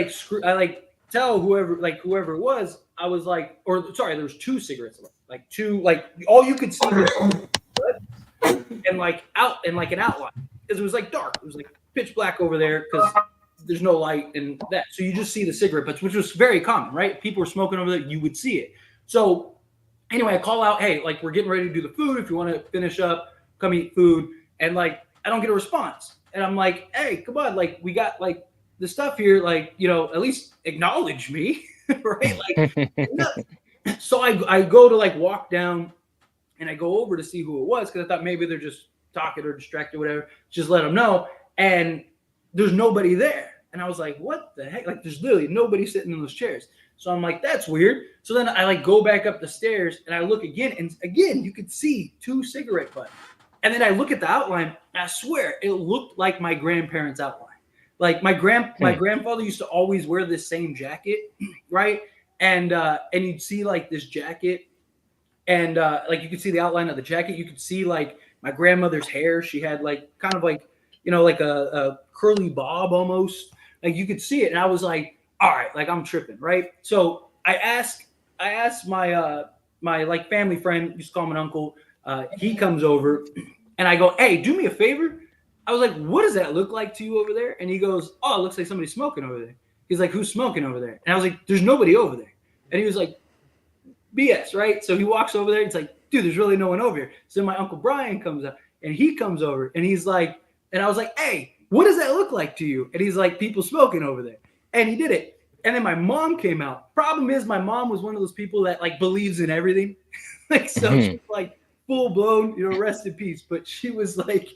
tell whoever it was. I was like, there was 2 cigarettes lit, like 2, like all you could see was and like out and like an outline, because it was like dark. It was like pitch black over there because there's no light in that. So you just see the cigarette butts, which was very common, right? People were smoking over there. You would see it. So anyway, I call out, hey, like we're getting ready to do the food. If you want to finish up, come eat food. And like, I don't get a response. And I'm like, hey, come on. Like we got like the stuff here, like, at least acknowledge me. Right. Like, so I go to like walk down, and I go over to see who it was, because I thought maybe they're just talking or distracted or whatever. Just let them know. And there's nobody there. And I was like, what the heck? Like, there's literally nobody sitting in those chairs. So I'm like, that's weird. So then I like go back up the stairs, and I look again. And again, you could see 2 cigarette butts. And then I look at the outline, and I swear it looked like my grandparents' outline. Like my grandfather used to always wear this same jacket, right? And you'd see like this jacket, and like you could see the outline of the jacket. You could see like my grandmother's hair. She had like kind of like, like a curly bob almost. Like you could see it. And I was like, all right, like I'm tripping, right? So I asked my my like family friend, used to call him an uncle. He comes over, and I go, hey, do me a favor. I was like, what does that look like to you over there? And he goes, oh, it looks like somebody's smoking over there. He's like, who's smoking over there? And I was like, there's nobody over there. And he was like, BS, right? So he walks over there. It's like, dude, there's really no one over here. So my Uncle Brian comes up, and he comes over, and he's like, and I was like, hey, what does that look like to you? And he's like, people smoking over there. And he did it. And then my mom came out. Problem is, my mom was one of those people that like believes in everything. Like, so she's like full blown, rest in peace. But she was like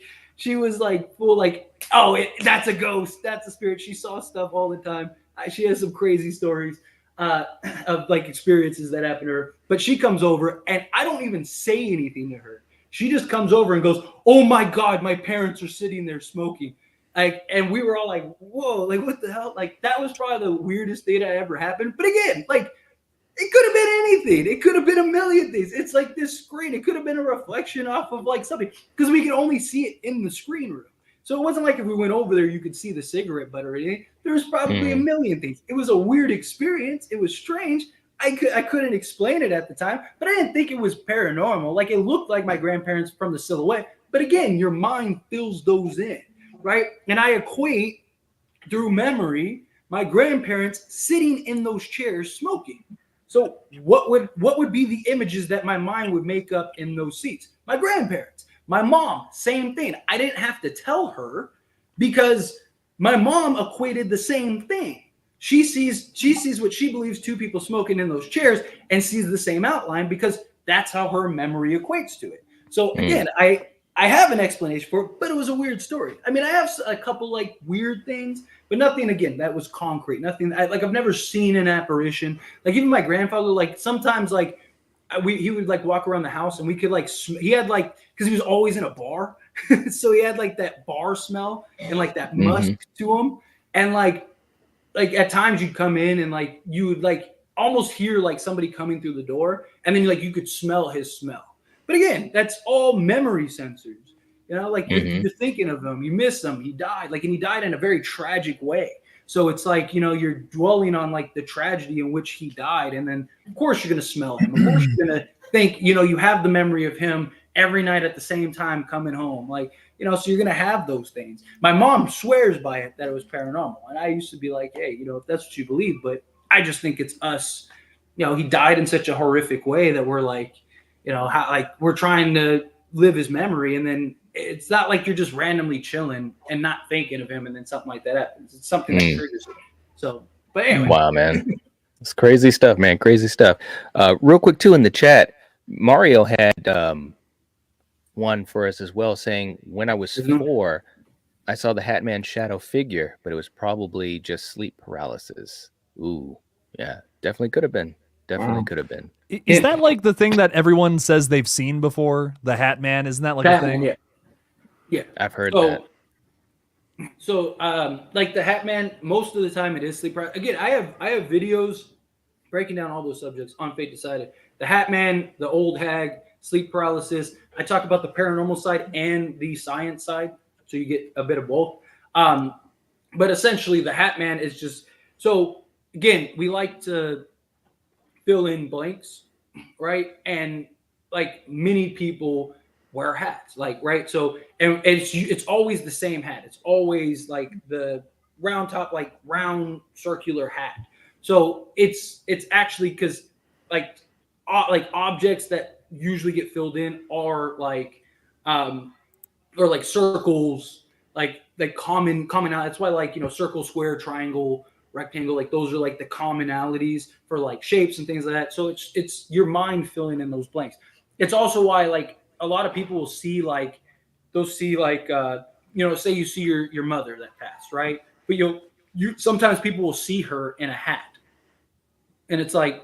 full like, oh, that's a ghost. That's a spirit. She saw stuff all the time. She has some crazy stories of like experiences that happened to her. But she comes over, and I don't even say anything to her. She just comes over and goes, oh my God, my parents are sitting there smoking. Like, and we were all like, whoa, like what the hell? Like that was probably the weirdest thing that ever happened. But again, like it could have been anything. It could have been a million things. It's like this screen. It could have been a reflection off of like something, because we could only see it in the screen room. So it wasn't like if we went over there, you could see the cigarette butt or anything. There was probably a million things. It was a weird experience. It was strange. I couldn't explain it at the time, but I didn't think it was paranormal. Like it looked like my grandparents from the silhouette. But again, your mind fills those in, right? And I equate through memory my grandparents sitting in those chairs smoking. So what would be the images that my mind would make up in those seats? My grandparents, my mom, same thing. I didn't have to tell her, because my mom equated the same thing. She sees what she believes 2 people smoking in those chairs, and sees the same outline, because that's how her memory equates to it. So again, I have an explanation for it, but it was a weird story. I mean, I have a couple like weird things, but nothing again that was concrete. Nothing I've never seen an apparition. Like even my grandfather, like sometimes like he would like walk around the house, and we could like he had like, because he was always in a bar, so he had like that bar smell and like that musk to him, and like at times you'd come in, and like you would like almost hear like somebody coming through the door, and then like you could smell his smell. But again, that's all memory sensors. You know, like you're thinking of him, you miss him, he died, like, and he died in a very tragic way. So it's like, you know, you're dwelling on like the tragedy in which he died, and then of course you're gonna smell him. Of course you're gonna think, you know, you have the memory of him every night at the same time coming home, like, you know, so you're gonna have those things. My mom swears by it that it was paranormal, and I used to be like, hey, you know, if that's what you believe, but I just think it's us. You know, he died in such a horrific way that we're like, you know, how, like we're trying to live his memory, and then it's not like you're just randomly chilling and not thinking of him, and then something like that happens. It's something that triggers it. So, but anyway. Wow, man. It's crazy stuff, man. Crazy stuff. Real quick, too, in the chat, Mario had one for us as well, saying, when I was 4, I saw the Hat Man shadow figure, but it was probably just sleep paralysis. Ooh, yeah, definitely could have been. Definitely could have been. Is that like the thing that everyone says they've seen before? The Hat Man? Isn't that like a thing? Yeah. I've heard that. So, like the Hat Man, most of the time it is sleep paralysis. Again, I have videos breaking down all those subjects on Fate Decided. The Hat Man, the old hag, sleep paralysis. I talk about the paranormal side and the science side, so you get a bit of both. But essentially, the Hat Man is just so. Again, we like to fill in blanks, right? And like many people wear hats, like, right? So, and it's always the same hat. It's always like the round top, like round circular hat. So it's actually because like objects that usually get filled in are like or like circles, like common out. That's why, like, you know, circle, square, triangle, rectangle, like those are like the commonalities for like shapes and things like that. So it's your mind filling in those blanks. It's also why like a lot of people will see like they'll see like you know, say you see your mother that passed, right? But you sometimes people will see her in a hat, and it's like,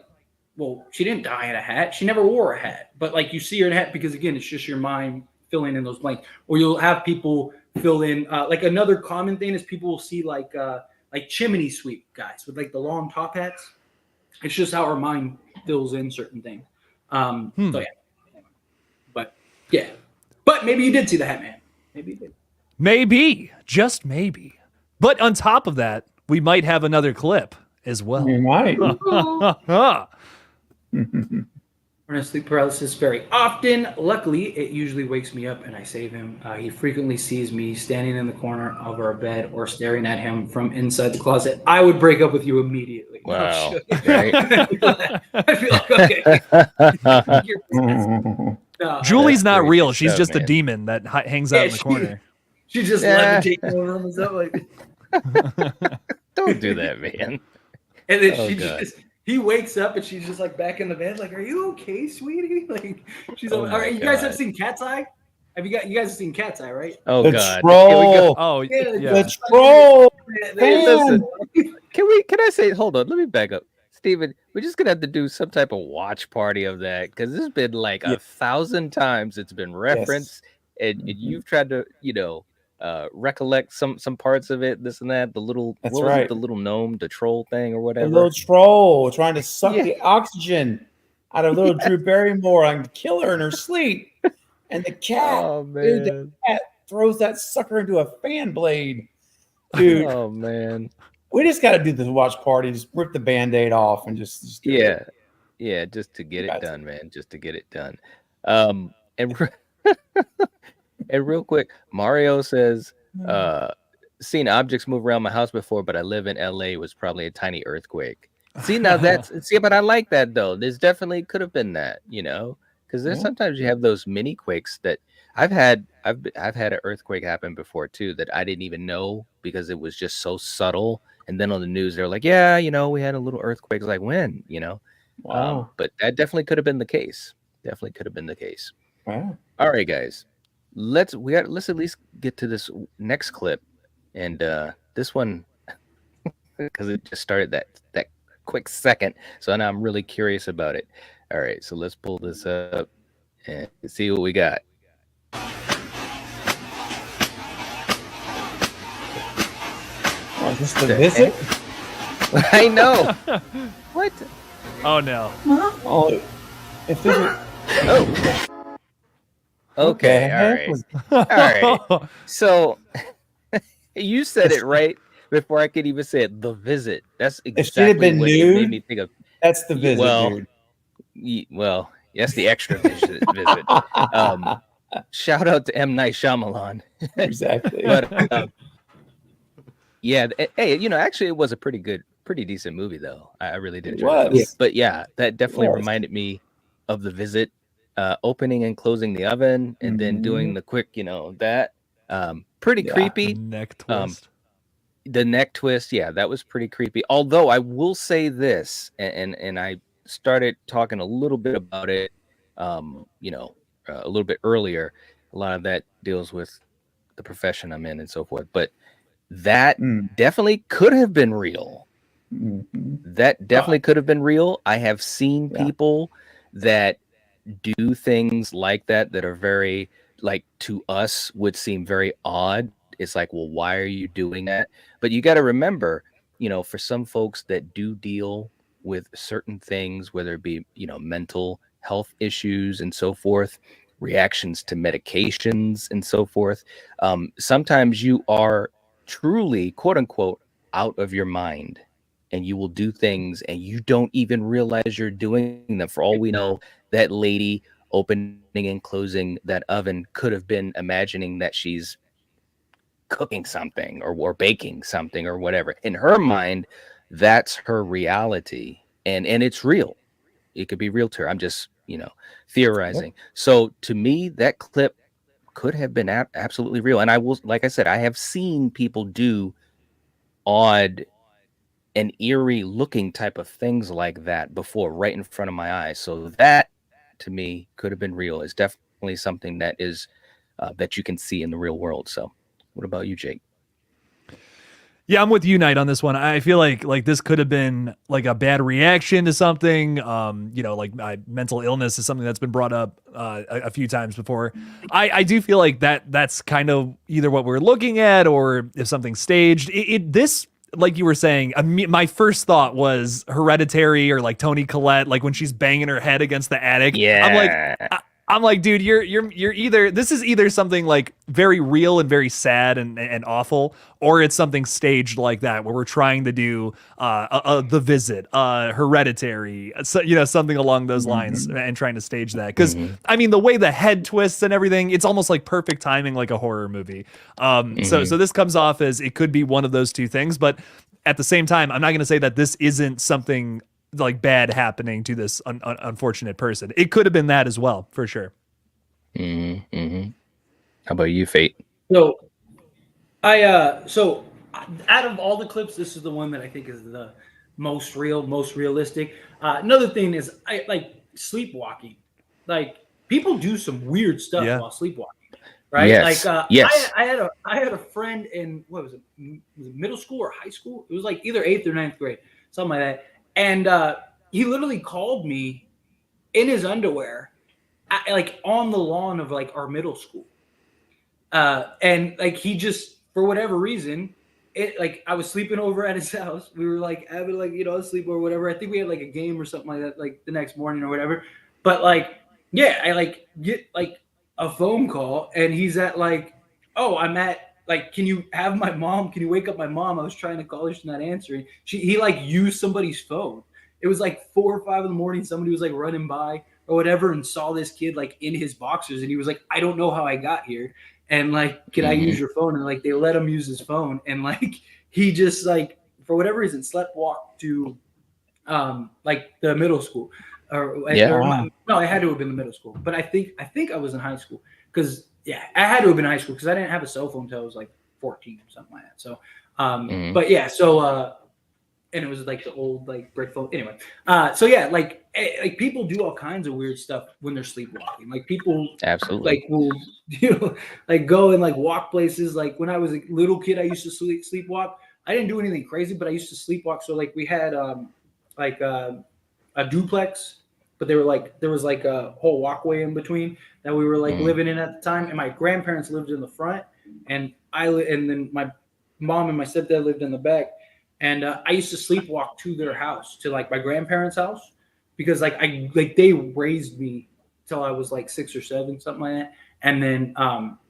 well, she didn't die in a hat. She never wore a hat. But like you see her in a hat because, again, it's just your mind filling in those blanks. Or you'll have people fill in like another common thing is people will see like chimney sweep guys with like the long top hats. It's just how our mind fills in certain things. So yeah. But yeah. But maybe you did see the Hat Man. Maybe you did. Maybe. Just maybe. But on top of that, we might have another clip as well. You might. We're in sleep paralysis very often. Luckily, it usually wakes me up and I save him. He frequently sees me standing in the corner of our bed or staring at him from inside the closet. I would break up with you immediately. Wow. Right? I feel like, okay. No, Julie's not crazy real. She's stuff, just a man. demon that hangs out in the corner. She just levitates in the room and stuff like. Don't do that, man. And then Oh, she God. just he wakes up and she's just like back in the bed, like, "Are you okay, sweetie?" Like, she's Oh all right. my You guys God. have seen Cat's Eye? You guys have seen Cat's Eye, right? Oh The God. troll. Oh, Yeah, yeah. The troll. Hey, Man. listen. Can I say? Hold on. Let me back up, Steven. We're just gonna have to do some type of watch party of that because this has been like 1,000 times it's been referenced, and you've tried to, you know, recollect some parts of it, this and that. The little That's what was right. it, the little gnome, the troll thing or The whatever. little troll trying to suck Yeah. the oxygen out of little Drew Barrymore and kill her in her sleep. And the cat, Oh dude, the man. cat throws that sucker into a fan blade. Dude, Oh man. we just got to do this watch party. Just rip the Band-Aid off and just do Yeah. it. Yeah, just to get it Gotcha. done, man. Just to get it done. And and real quick, Mario says, seen objects move around my house before, but I live in LA. It was probably a tiny earthquake. See, now but I like that though. There's definitely could have been that, you know, because there's Yeah. sometimes you have those mini quakes that I've had an earthquake happen before too that I didn't even know because it was just so subtle. And then on the news, they're like, yeah, you know, we had a little earthquake. Like when, you know, Wow. but that definitely could have been the case. Definitely could have been the case. Wow. All right, guys, let's at least get to this next clip, and this one because it just started that quick second, so now I'm really curious about it. All right, so let's pull this up and see what we got. Oh, is this the visit? I know. What? Oh no. Oh, if this was, Oh, what the okay, all heck right, was all right. So you said it right before I could even say it. The Visit. That's if she'd have exactly been what it made me nude? think of. That's the visit, Well, dude. well, yes, the extra visit. Shout out to M. Night Shyamalan. Exactly. But yeah, hey, actually, it was a pretty decent movie, though. I really did It enjoy the film. was. But yeah, that definitely was. reminded me of The Visit, opening and closing the oven, and then doing the quick, that. Pretty Yeah. creepy. Neck Um, twist. The neck twist, yeah, that was pretty creepy. Although I will say this, and I started talking a little bit about it, a little bit earlier. A lot of that deals with the profession I'm in and so forth. But that Mm. definitely could have been real. Mhm. That definitely could have been real. I have seen Yeah. people that do things like that that are very, like, to us would seem very odd. It's like, well, why are you doing that? But you got to remember, for some folks that do deal with certain things, whether it be, mental health issues and so forth, reactions to medications and so forth, sometimes you are truly, quote unquote, out of your mind, and you will do things and you don't even realize you're doing them. For all we know, that lady opening and closing that oven could have been imagining that she's cooking something or baking something or whatever. In her mind, that's her reality, and it's real. It could be real to her. I'm just, theorizing. So to me, that clip could have been absolutely real. And I will, like I said, I have seen people do odd and eerie looking type of things like that before, right in front of my eyes. So that, to me, could have been real. It's definitely something that is that you can see in the real world. So what about you, Jake? Yeah, I'm with you, Knight, on this one. I feel like this could have been like a bad reaction to something. Like mental illness is something that's been brought up a few times before. I do feel like that's kind of either what we're looking at or if something's staged. This, like you were saying, my first thought was Hereditary or like Toni Collette, like when she's banging her head against the attic. Yeah. I'm like, dude, you're either, this is either something like very real and very sad and awful, or it's something staged like that where we're trying to do The Visit, Hereditary, so, something along those lines, and trying to stage that. Because I mean, the way the head twists and everything, it's almost like perfect timing, like a horror movie. So this comes off as it could be one of those two things, but at the same time, I'm not going to say that this isn't something like bad happening to this unfortunate person. It could have been that as well, for sure. How about you, Fate? So, so out of all the clips, this is the one that I think is the most real, most realistic. Another thing is, I like sleepwalking. Like, people do some weird stuff while sleepwalking, right? Yes. Like, Yes. I had a friend in, what was it? Was it middle school or high school? It was like either 8th or 9th grade, something like that. And he literally called me in his underwear, like on the lawn of like our middle school. And like he just, for whatever reason, like I was sleeping over at his house. We were like having like, sleep or whatever. I think we had like a game or something like that, like the next morning or whatever. But like, yeah, I like get like a phone call and he's at like, oh, I'm at like, can you have my mom? Can you wake up my mom? I was trying to call her, she's not answering. He like used somebody's phone. It was like 4 or 5 in the morning. Somebody was like running by or whatever and saw this kid like in his boxers, and he was like, I don't know how I got here. And like, can I use your phone? And like, they let him use his phone. And like, he just like, for whatever reason, slept walk to like the middle school. No, it had to have been the middle school. But I think I was in high school because I had to have been in high school because I didn't have a cell phone until I was like 14 or something like that. So, but yeah, so and it was like the old like brick phone. Anyway, so yeah, like people do all kinds of weird stuff when they're sleepwalking. Like people Absolutely like will like go and like walk places. Like when I was a little kid, I used to sleepwalk. I didn't do anything crazy, but I used to sleepwalk. So like we had like a duplex, but they were like there was like a whole walkway in between that we were like living in at the time, and my grandparents lived in the front, and and then my mom and my stepdad lived in the back. And I used to sleepwalk to their house, to like my grandparents' house. because like they raised me till I was like 6 or 7, something like that. And then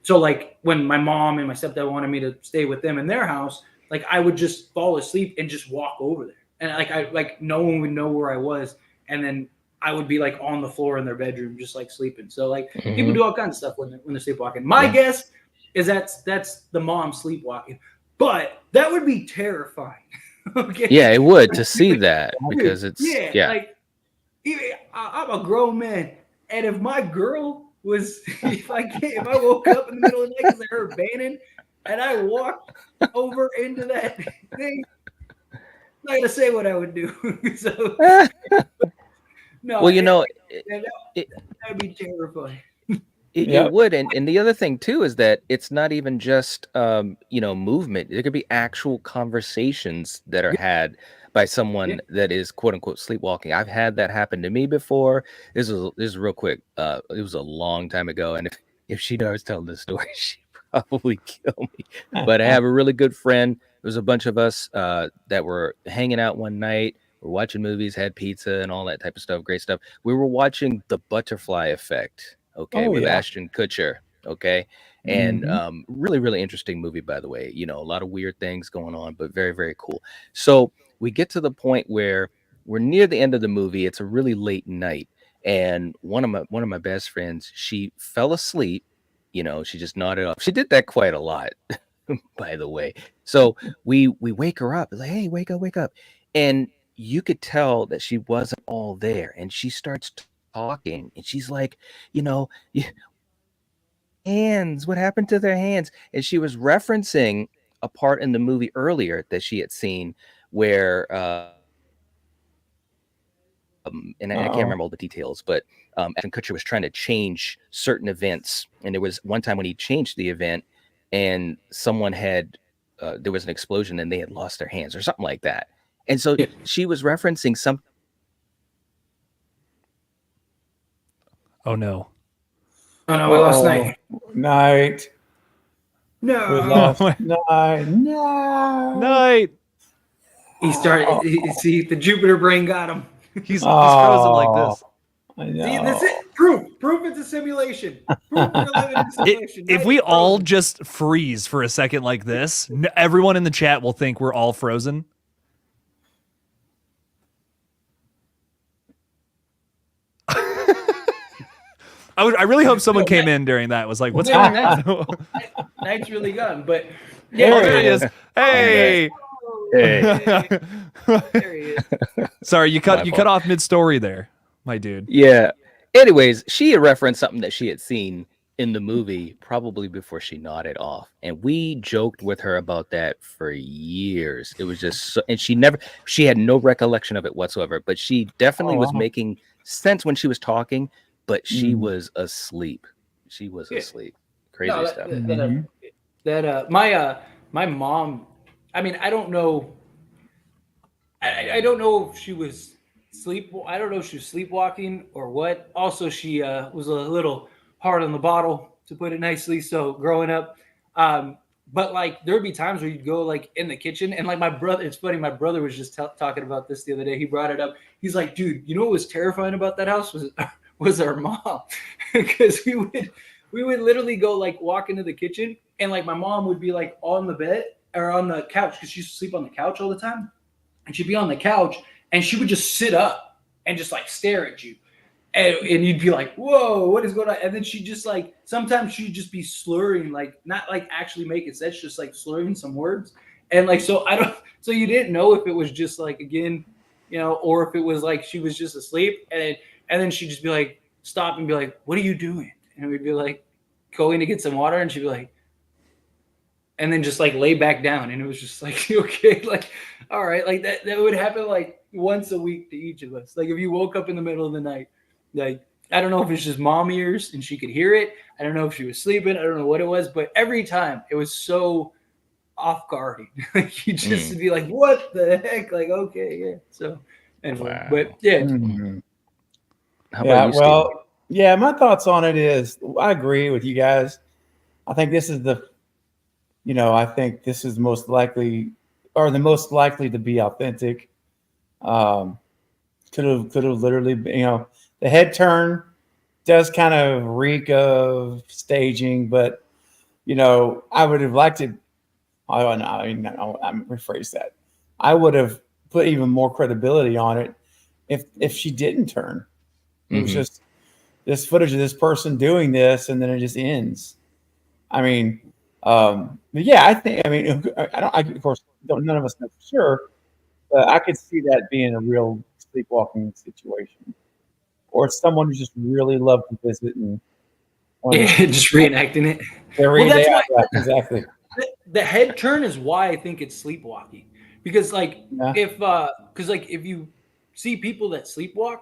so like when my mom and my stepdad wanted me to stay with them in their house, like I would just fall asleep and just walk over there, and like no one would know where I was, and then I would be like on the floor in their bedroom just like sleeping. So like people do all kinds of stuff when they're sleepwalking. My guess is that's the mom sleepwalking, but that would be terrifying. Okay. Yeah, it would to see that because it's like I'm a grown man, and if my girl was if I woke up in the middle of the night because I heard banning and I walked over into that thing, I'm not gonna say what I would do. So no, well, you know, that'd be terrifying. it would, and the other thing too is that it's not even just you know, movement. There could be actual conversations that are had by someone that is quote unquote sleepwalking. I've had that happen to me before. This is real quick. It was a long time ago, and if she knows telling this story, she'd probably kill me. But I have a really good friend. There was a bunch of us that were hanging out one night. We're watching movies, had pizza, and all that type of stuff. Great stuff. We were watching The Butterfly Effect. Okay, with Ashton Kutcher. Okay, and really, really interesting movie, by the way. You know, a lot of weird things going on, but very, very cool. So we get to the point where we're near the end of the movie. It's a really late night, and one of my best friends, she fell asleep. You know, she just nodded off. She did that quite a lot, by the way. So we wake her up. Like, hey, wake up, and you could tell that she wasn't all there, and she starts talking, and she's like, you know, hands, what happened to their hands? And she was referencing a part in the movie earlier that she had seen where and I can't remember all the details, but Ashton Kutcher was trying to change certain events, and there was one time when he changed the event and someone had there was an explosion and they had lost their hands or something like that, and so she was referencing something. Oh no. Oh no, we lost Night. Night. No. We lost Night. No. Night. He started. See, the Jupiter brain got him. He's frozen like this. I know. See, that's it. Proof it's a simulation. Proof we're living in a simulation. If we all just freeze for a second like this, everyone in the chat will think we're all frozen. I really hope someone came in during that. Was like, what's going on? Night's really gone, but there he is. Hey. Hey. There he is. Sorry, you cut off mid-story there, my dude. Yeah. Anyways, she had referenced something that she had seen in the movie probably before she nodded off, and we joked with her about that for years. It was just and she had no recollection of it whatsoever, but she definitely was making sense when she was talking, but she was asleep. She was asleep. Crazy stuff. My mom, I mean, I don't know. I don't know if she was I don't know if she was sleepwalking or what. Also, she was a little hard on the bottle, to put it nicely. So growing up, but like there'd be times where you'd go like in the kitchen, and like my brother. It's funny. My brother was just talking about this the other day. He brought it up. He's like, "Dude, you know what was terrifying about that house was our mom, because we would literally go like walk into the kitchen, and like my mom would be like on the bed or on the couch, because she used to sleep on the couch all the time, and she'd be on the couch and she would just sit up and just like stare at you, and you'd be like, whoa, what is going on? And then she just like sometimes she'd just be slurring, like not like actually making sense, just like slurring some words, and like so you didn't know if it was just like, again, you know, or if it was like she was just asleep, and then she'd just be like stop and be like, what are you doing? And we'd be like going to get some water, and she'd be like, and then just like lay back down, and it was just like, okay, like, all right, like that would happen like once a week to each of us. Like if you woke up in the middle of the night, like I don't know if it's just mom ears and she could hear it. I don't know if she was sleeping. I don't know what it was, but every time it was so off guarding. Like you just be like, what the heck? Like, okay, yeah. So anyway, but yeah. How about you, well, Steve? yeah, my thoughts on it is I agree with you guys. I think this is I think this is most likely, or the most likely to be authentic. Because Could have literally been, the head turn does kind of reek of staging, but I would have liked it. I don't know. I'm rephrase that. I would have put even more credibility on it if she didn't turn. It was just this footage of this person doing this, and then it just ends. I mean, but yeah, I think. I mean, of course, none of us know for sure, but I could see that being a real sleepwalking situation, or someone who just really loved to visit and just reenacting it. That's why exactly. The head turn is why I think it's sleepwalking, because if you see people that sleepwalk,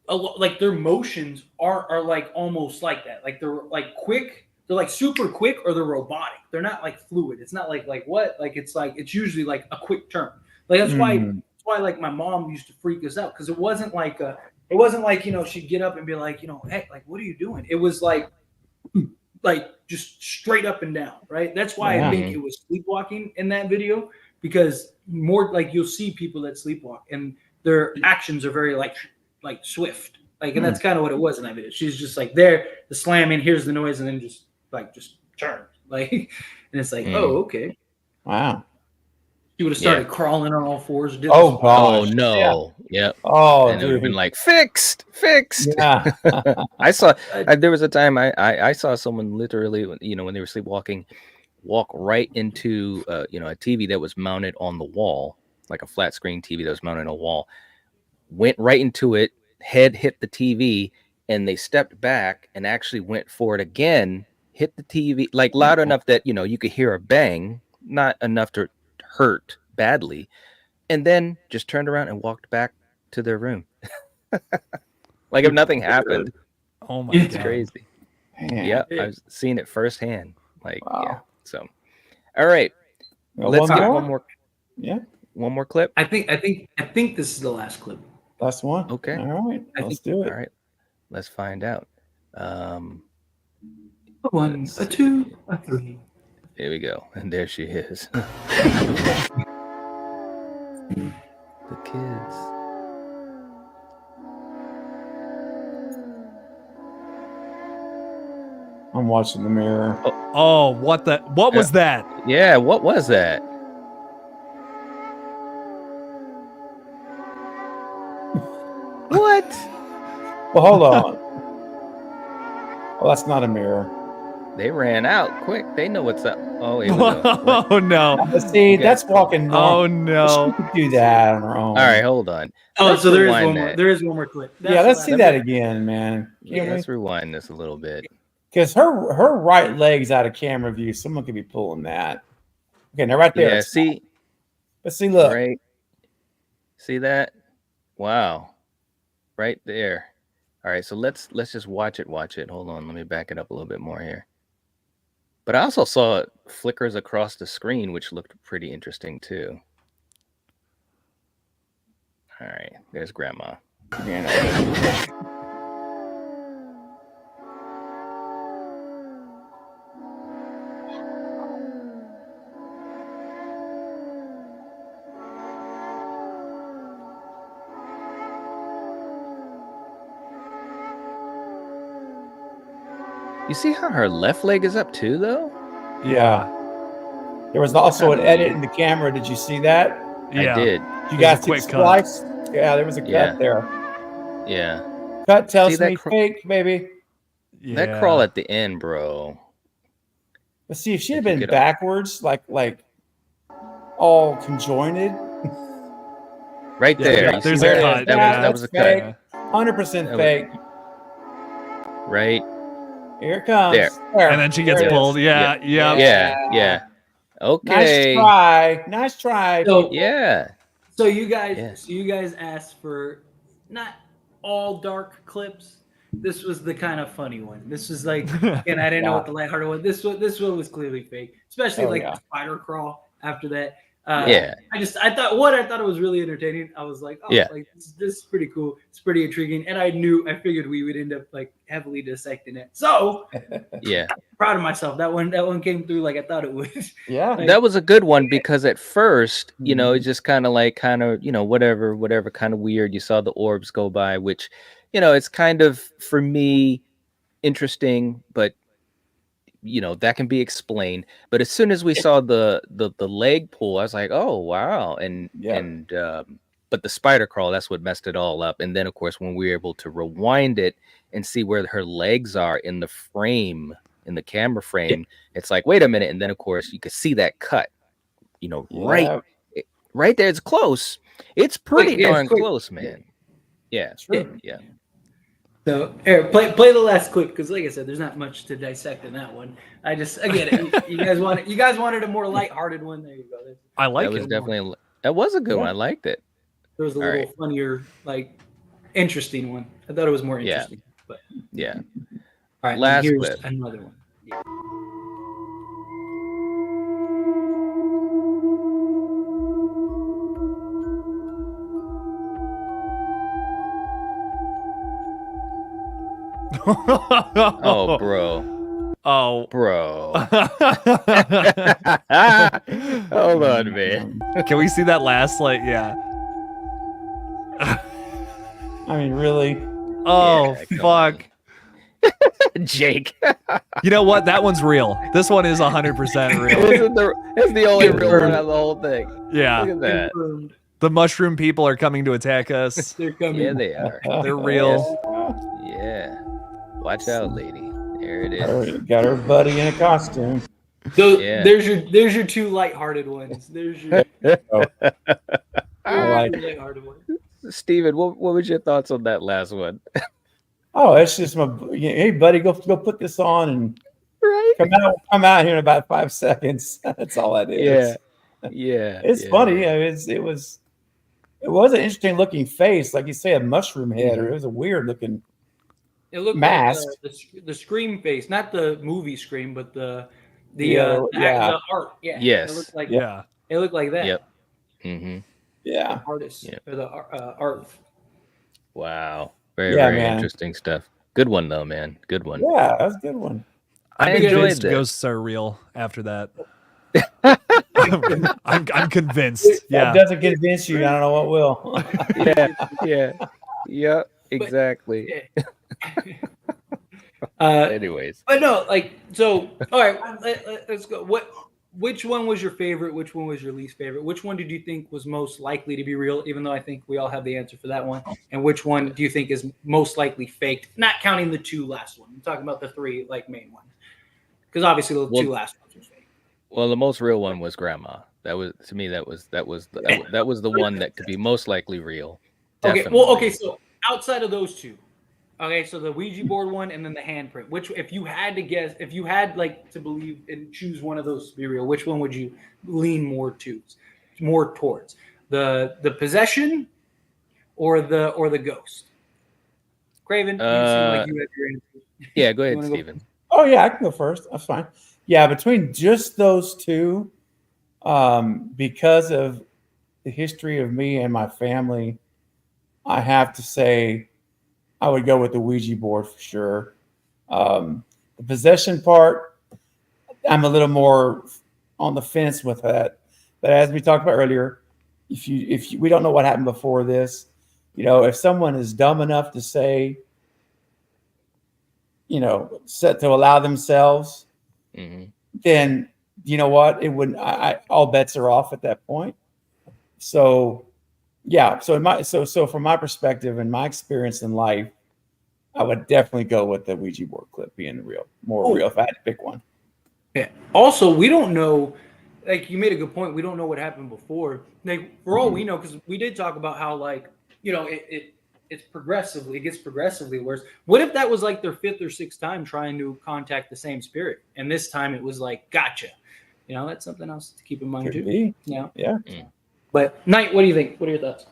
like their motions are like almost like that, like they're like quick, they're like super quick, or they're robotic. They're not like fluid. It's not like what, like it's usually like a quick turn. Like that's why like my mom used to freak us out, because it wasn't like she'd get up and be like, hey, like what are you doing? It was like just straight up and down, right? That's why I think it was sleepwalking in that video, because more like you'll see people that sleepwalk and their actions are very like swift, like, and that's kind of what it was in that video. She's just like there, the slamming, here's the noise, and then just turn, like, and it's like, oh, okay, wow. She would have started crawling on all fours. Oh gosh. Oh no! Yeah. Yep. Oh, and it would have been like fixed. Yeah. I saw. There was a time I saw someone literally, when they were sleepwalking, walk right into a TV that was mounted on the wall, like a flat screen TV that was mounted on a wall. Went right into it, head hit the TV, and they stepped back and actually went for it again. Hit the TV like loud enough that you could hear a bang, not enough to hurt badly, and then just turned around and walked back to their room like if nothing happened. Oh my It's god, crazy. Man. Yeah, I've seen it firsthand. Like, yeah. So, all right, Well, let's get more? one more. Yeah, one more clip. I think this is the last clip. Last one. Okay. All right. Let's do it. All right, let's find out. One, a two, a three. Here we go, and there she is. The kids. I'm watching the mirror. Oh, what was that? Yeah, what was that? What? Well, hold on. Well, that's not a mirror. They ran out quick. They know what's up. Oh, here we go. Oh no! See, that's walking normal. Oh no! She could do that on her own. All right, hold on. Oh, Let's so there is rewind one more. that. There is one more clip. Yeah, let's see that again, man. Yeah, let's rewind this a little bit. Because her right leg's out of camera view. Someone could be pulling that. Okay, now right there. Yeah, see. Let's see. Look. Right. See that? Wow. Right there. All right, so let's just watch it. Hold on, let me back it up a little bit more here. But I also saw flickers across the screen, which looked pretty interesting too. All right, there's Grandma. You see how her left leg is up too, though? Yeah. There was also an edit in the camera. Did you see that? Yeah. I did. You guys see the splice? Yeah, there was a cut there. Yeah. Cut tells me fake, baby. Yeah. That crawl at the end, bro. Let's see if she had been backwards, like all conjoined. Right there. Yeah, there's a cut. That was a fake. cut. 100% fake. Right. Here it comes. There. And then she gets pulled. Yeah. Okay. Nice try. So, yeah. So you guys asked for not all dark clips. This was the kind of funny one. This was like, and I didn't know what the lighthearted one. This one was clearly fake, especially the spider crawl after that. Yeah. I thought it was really entertaining. I was like, oh, Yeah. like this is pretty cool. It's pretty intriguing, and I figured we would end up like heavily dissecting it. So Yeah. proud of myself. That one came through like I thought it would. Yeah. Like, That was a good one because at first, Mhm. it's just kind of whatever, kind of weird. You saw the orbs go by, which, it's kind of for me interesting, but that can be explained. But as soon as we saw the leg pull, I was like, oh wow, and Yeah. but the spider crawl, that's what messed it all up. And then of course when we were able to rewind it and see where her legs are in the frame, in the camera frame, it's like, wait a minute. And then of course you could see that cut, Yeah. right there. It's close. It's pretty yeah, it's darn quick. close, man. Yeah, True. yeah. So, Eric, play the last clip because, like I said, there's not much to dissect in that one. I get it. You guys wanted a more lighthearted one. There you go. I like That was it. definitely that was a good one. I liked it. There was a All little right. funnier, like interesting one. I thought it was more Yeah. interesting. But Yeah. all right, Last here's clip. another one. Oh, bro. Oh. Bro. Hold on, man. Can we see that last yeah. I mean, really? Oh Yeah, come fuck. Jake. You know what? That one's real. This one is 100% real. That's the only real one out of the whole thing. Yeah. Look at that. Confirmed. The mushroom people are coming to attack us. They're coming. Yeah, they are. They're real. Yeah. Watch out, lady. There it is. Got her buddy in a costume. So Yeah. there's your two lighthearted ones. There's your I like. lighthearted ones. Steven, what was your thoughts on that last one? Oh, it's just hey buddy, go put this on and Right? come out here in about 5 seconds. That's all that is. Yeah. It's yeah. funny. I mean, it was an interesting looking face, like you say, a mushroom head, or it was a weird looking. It looked Mask. like the Scream face, not the movie Scream, but the Yeah, the art. Yeah. Yes. It looked like Yeah. It looked like that. Yep. Mm-hmm. Yeah. Artist Yep. or the art. Wow. Very, Yeah, very man. interesting stuff. Good one though, man. Good one. Yeah, that was a good one. I I'm enjoyed convinced this. ghosts are real after that. I'm convinced. If Yeah. that doesn't convince you, I don't know what will. Yeah. Exactly. Uh, Anyways. but no, like so. All right, let's go. Which one was your favorite? Which one was your least favorite? Which one did you think was most likely to be real? Even though I think we all have the answer for that one. And which one do you think is most likely faked? Not counting the two last ones. I'm talking about the three like main ones. Because obviously the two last ones were fake. Well, the most real one was Grandma. That was, to me, that was the one that could be most likely real. Okay. Definitely. Well, okay. So outside of those two, okay. So the Ouija board one and then the handprint. Which, if you had to guess, if you had like to believe and choose one of those to be real, which one would you lean more towards? The possession or the ghost? Craven, you seem like you have your answer. Yeah, go ahead, wanna go? Steven. Oh yeah, I can go first. That's fine. Yeah, between just those two, because of the history of me and my family, I have to say I would go with the Ouija board for sure. The possession part, I'm a little more on the fence with that. But as we talked about earlier, if you we don't know what happened before this, if someone is dumb enough to say, set to allow themselves, Mm-hmm. then you know what? It wouldn't. All bets are off at that point. So, yeah. So from my perspective and my experience in life, I would definitely go with the Ouija board clip being more real if I had to pick one. Yeah. Also, we don't know. Like you made a good point. We don't know what happened before. Like for all we know, because we did talk about how it gets progressively worse. What if that was like their fifth or sixth time trying to contact the same spirit, and this time it was like, gotcha. That's something else to keep in mind Could too. be. Yeah. Yeah. But Knight, what do you think? What are your thoughts?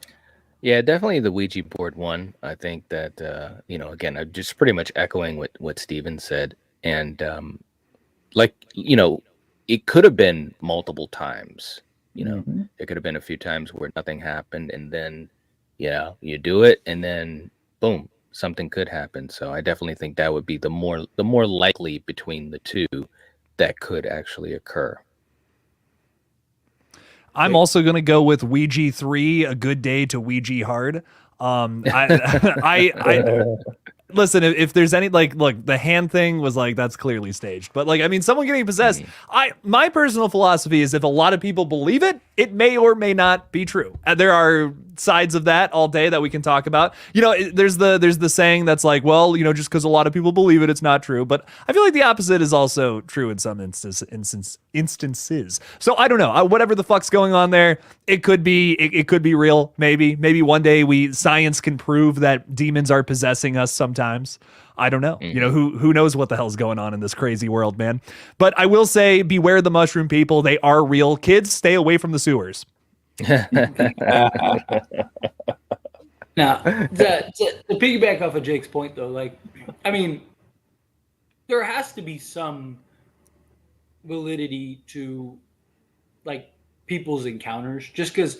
Yeah, definitely the Ouija board one. I think that again, I'm just pretty much echoing what Steven said, and it could have been multiple times. You know, Mhm. there could have been a few times where nothing happened, and then, you do it, and then boom, something could happen. So I definitely think that would be the more likely between the two that could actually occur. I'm also gonna go with Ouija 3, a good day to Ouija hard. I listen, if there's any like look, the hand thing was like that's clearly staged. But like I mean someone getting possessed, my personal philosophy is if a lot of people believe it, it may or may not be true. There are sides of that all day that we can talk about. You know, there's the saying that's like, well, you know, just because a lot of people believe it, it's not true. But I feel like the opposite is also true in some instances. So I don't know. Whatever the fuck's going on there, it could be real. Maybe one day science can prove that demons are possessing us sometimes. I don't know. You know, who knows what the hell's going on in this crazy world, man. But I will say, beware the mushroom people. They are real. Kids, stay away from the sewers. Now, to piggyback off of Jake's point, though, like, I mean, there has to be some validity to, like, people's encounters, just because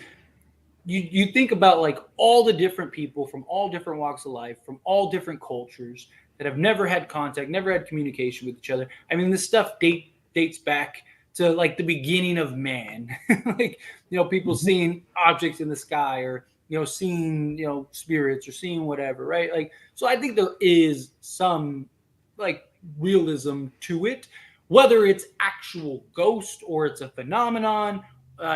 you think about, like, all the different people from all different walks of life, from all different cultures that have never had contact, never had communication with each other. I mean, this stuff dates back to, like, the beginning of man. Like, you know, people seeing objects in the sky, or, you know, seeing, you know, spirits, or seeing whatever, right? Like, so I think there is some, like, realism to it, whether it's actual ghost or it's a phenomenon.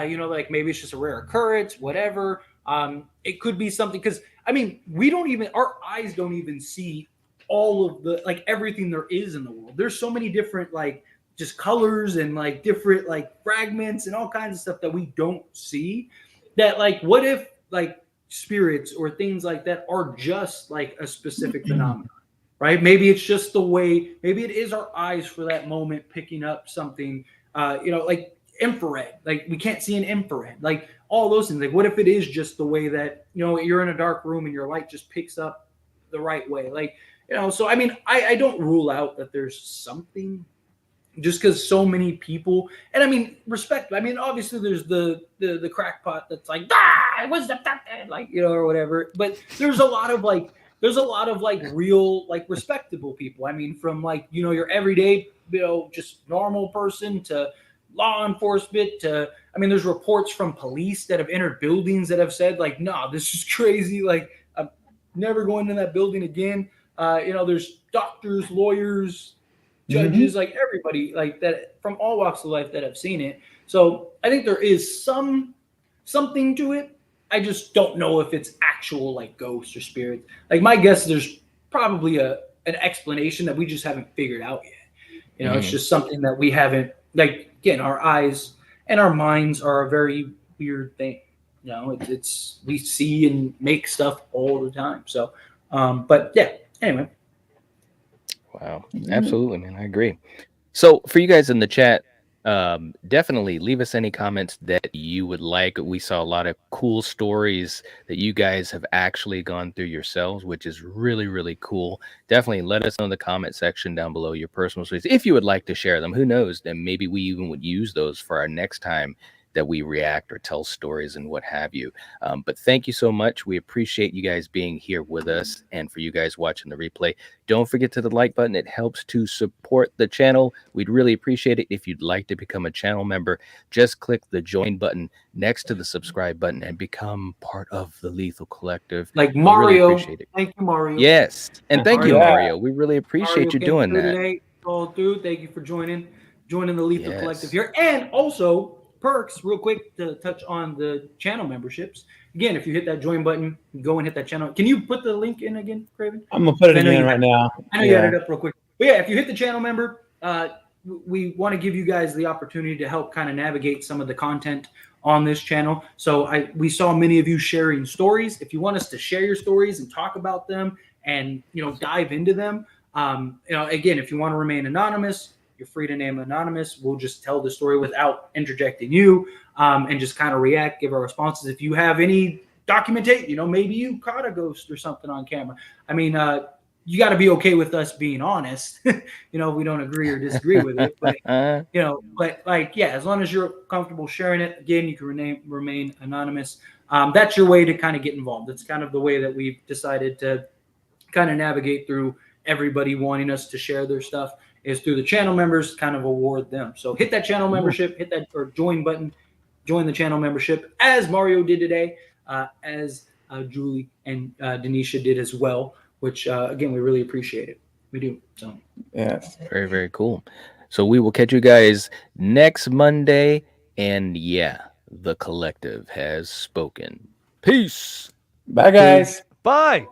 You know, like maybe it's just a rare occurrence, whatever. It could be something, because I mean, our eyes don't even see all of the, like, everything there is in the world. There's so many different, like, just colors and, like, different, like, fragments and all kinds of stuff that we don't see. That, like, what if, like, spirits or things like that are just, like, a specific phenomenon, right? Maybe it's just the way, maybe it is our eyes for that moment picking up something, you know, like infrared, like we can't see an infrared, like all those things. Like, what if it is just the way that, you know, you're in a dark room and your light just picks up the right way? Like, you know, so I mean, I don't rule out that there's something, just because so many people, and I mean, respect. I mean, obviously there's the crackpot that's like, it was that, like, you know, or whatever. But there's a lot of like real, like, respectable people. I mean, from, like, you know, your everyday, you know, just normal person to law enforcement to, I mean, there's reports from police that have entered buildings that have said, like, nah, this is crazy. Like, I'm never going in that building again. You know, there's doctors, lawyers, judges, like everybody, like that from all walks of life that have seen it. So I think there is something to it. I just don't know if it's actual, like, ghosts or spirits. Like, my guess is there's probably an explanation that we just haven't figured out yet. You know, it's just something that we haven't, like, again, our eyes and our minds are a very weird thing. You know, it's we see and make stuff all the time. So, but yeah, anyway. Wow. Absolutely, man. I agree. So for you guys in the chat, definitely leave us any comments that you would like. We saw a lot of cool stories that you guys have actually gone through yourselves, which is really, really cool. Definitely let us know in the comment section down below your personal stories if you would like to share them. Who knows? Then maybe we even would use those for our next time that we react or tell stories and what have you. But thank you so much. We appreciate you guys being here with us, and for you guys watching the replay, don't forget to the like button. It helps to support the channel. We'd really appreciate it if you'd like to become a channel member. Just click the join button next to the subscribe button and become part of the Lethal Collective. Like We Mario. really appreciate it. Thank you, Mario. Yes, and thank you, Yeah. Mario. We really appreciate you doing that. Today, all through. Thank you for joining the Lethal Yes. Collective here. And also, perks, real quick, to touch on the channel memberships. Again, if you hit that join button, go and hit that channel. Can you put the link in again, Craven? I'm gonna put it I know in you- right now. I know you had it up real quick. But yeah, if you hit the channel member, we want to give you guys the opportunity to help kind of navigate some of the content on this channel. So we saw many of you sharing stories. If you want us to share your stories and talk about them and, you know, dive into them, you know, again, if you want to remain anonymous, you're free to name anonymous. We'll just tell the story without interjecting you, and just kind of react, give our responses. If you have any documentation, you know, maybe you caught a ghost or something on camera. I mean, you got to be okay with us being honest. We don't agree or disagree with it, but but like, yeah, as long as you're comfortable sharing it, again, you can remain anonymous. That's your way to kind of get involved. It's kind of the way that we've decided to kind of navigate through everybody wanting us to share their stuff is through the channel members, kind of award them. So hit that channel membership, hit that or join button, join the channel membership, as Mario did today, as Julie and Denisha did as well, which again, we really appreciate it. We do. So Yes. Very, very cool. So we will catch you guys next Monday. And yeah, the collective has spoken. Peace. Bye, guys. Bye.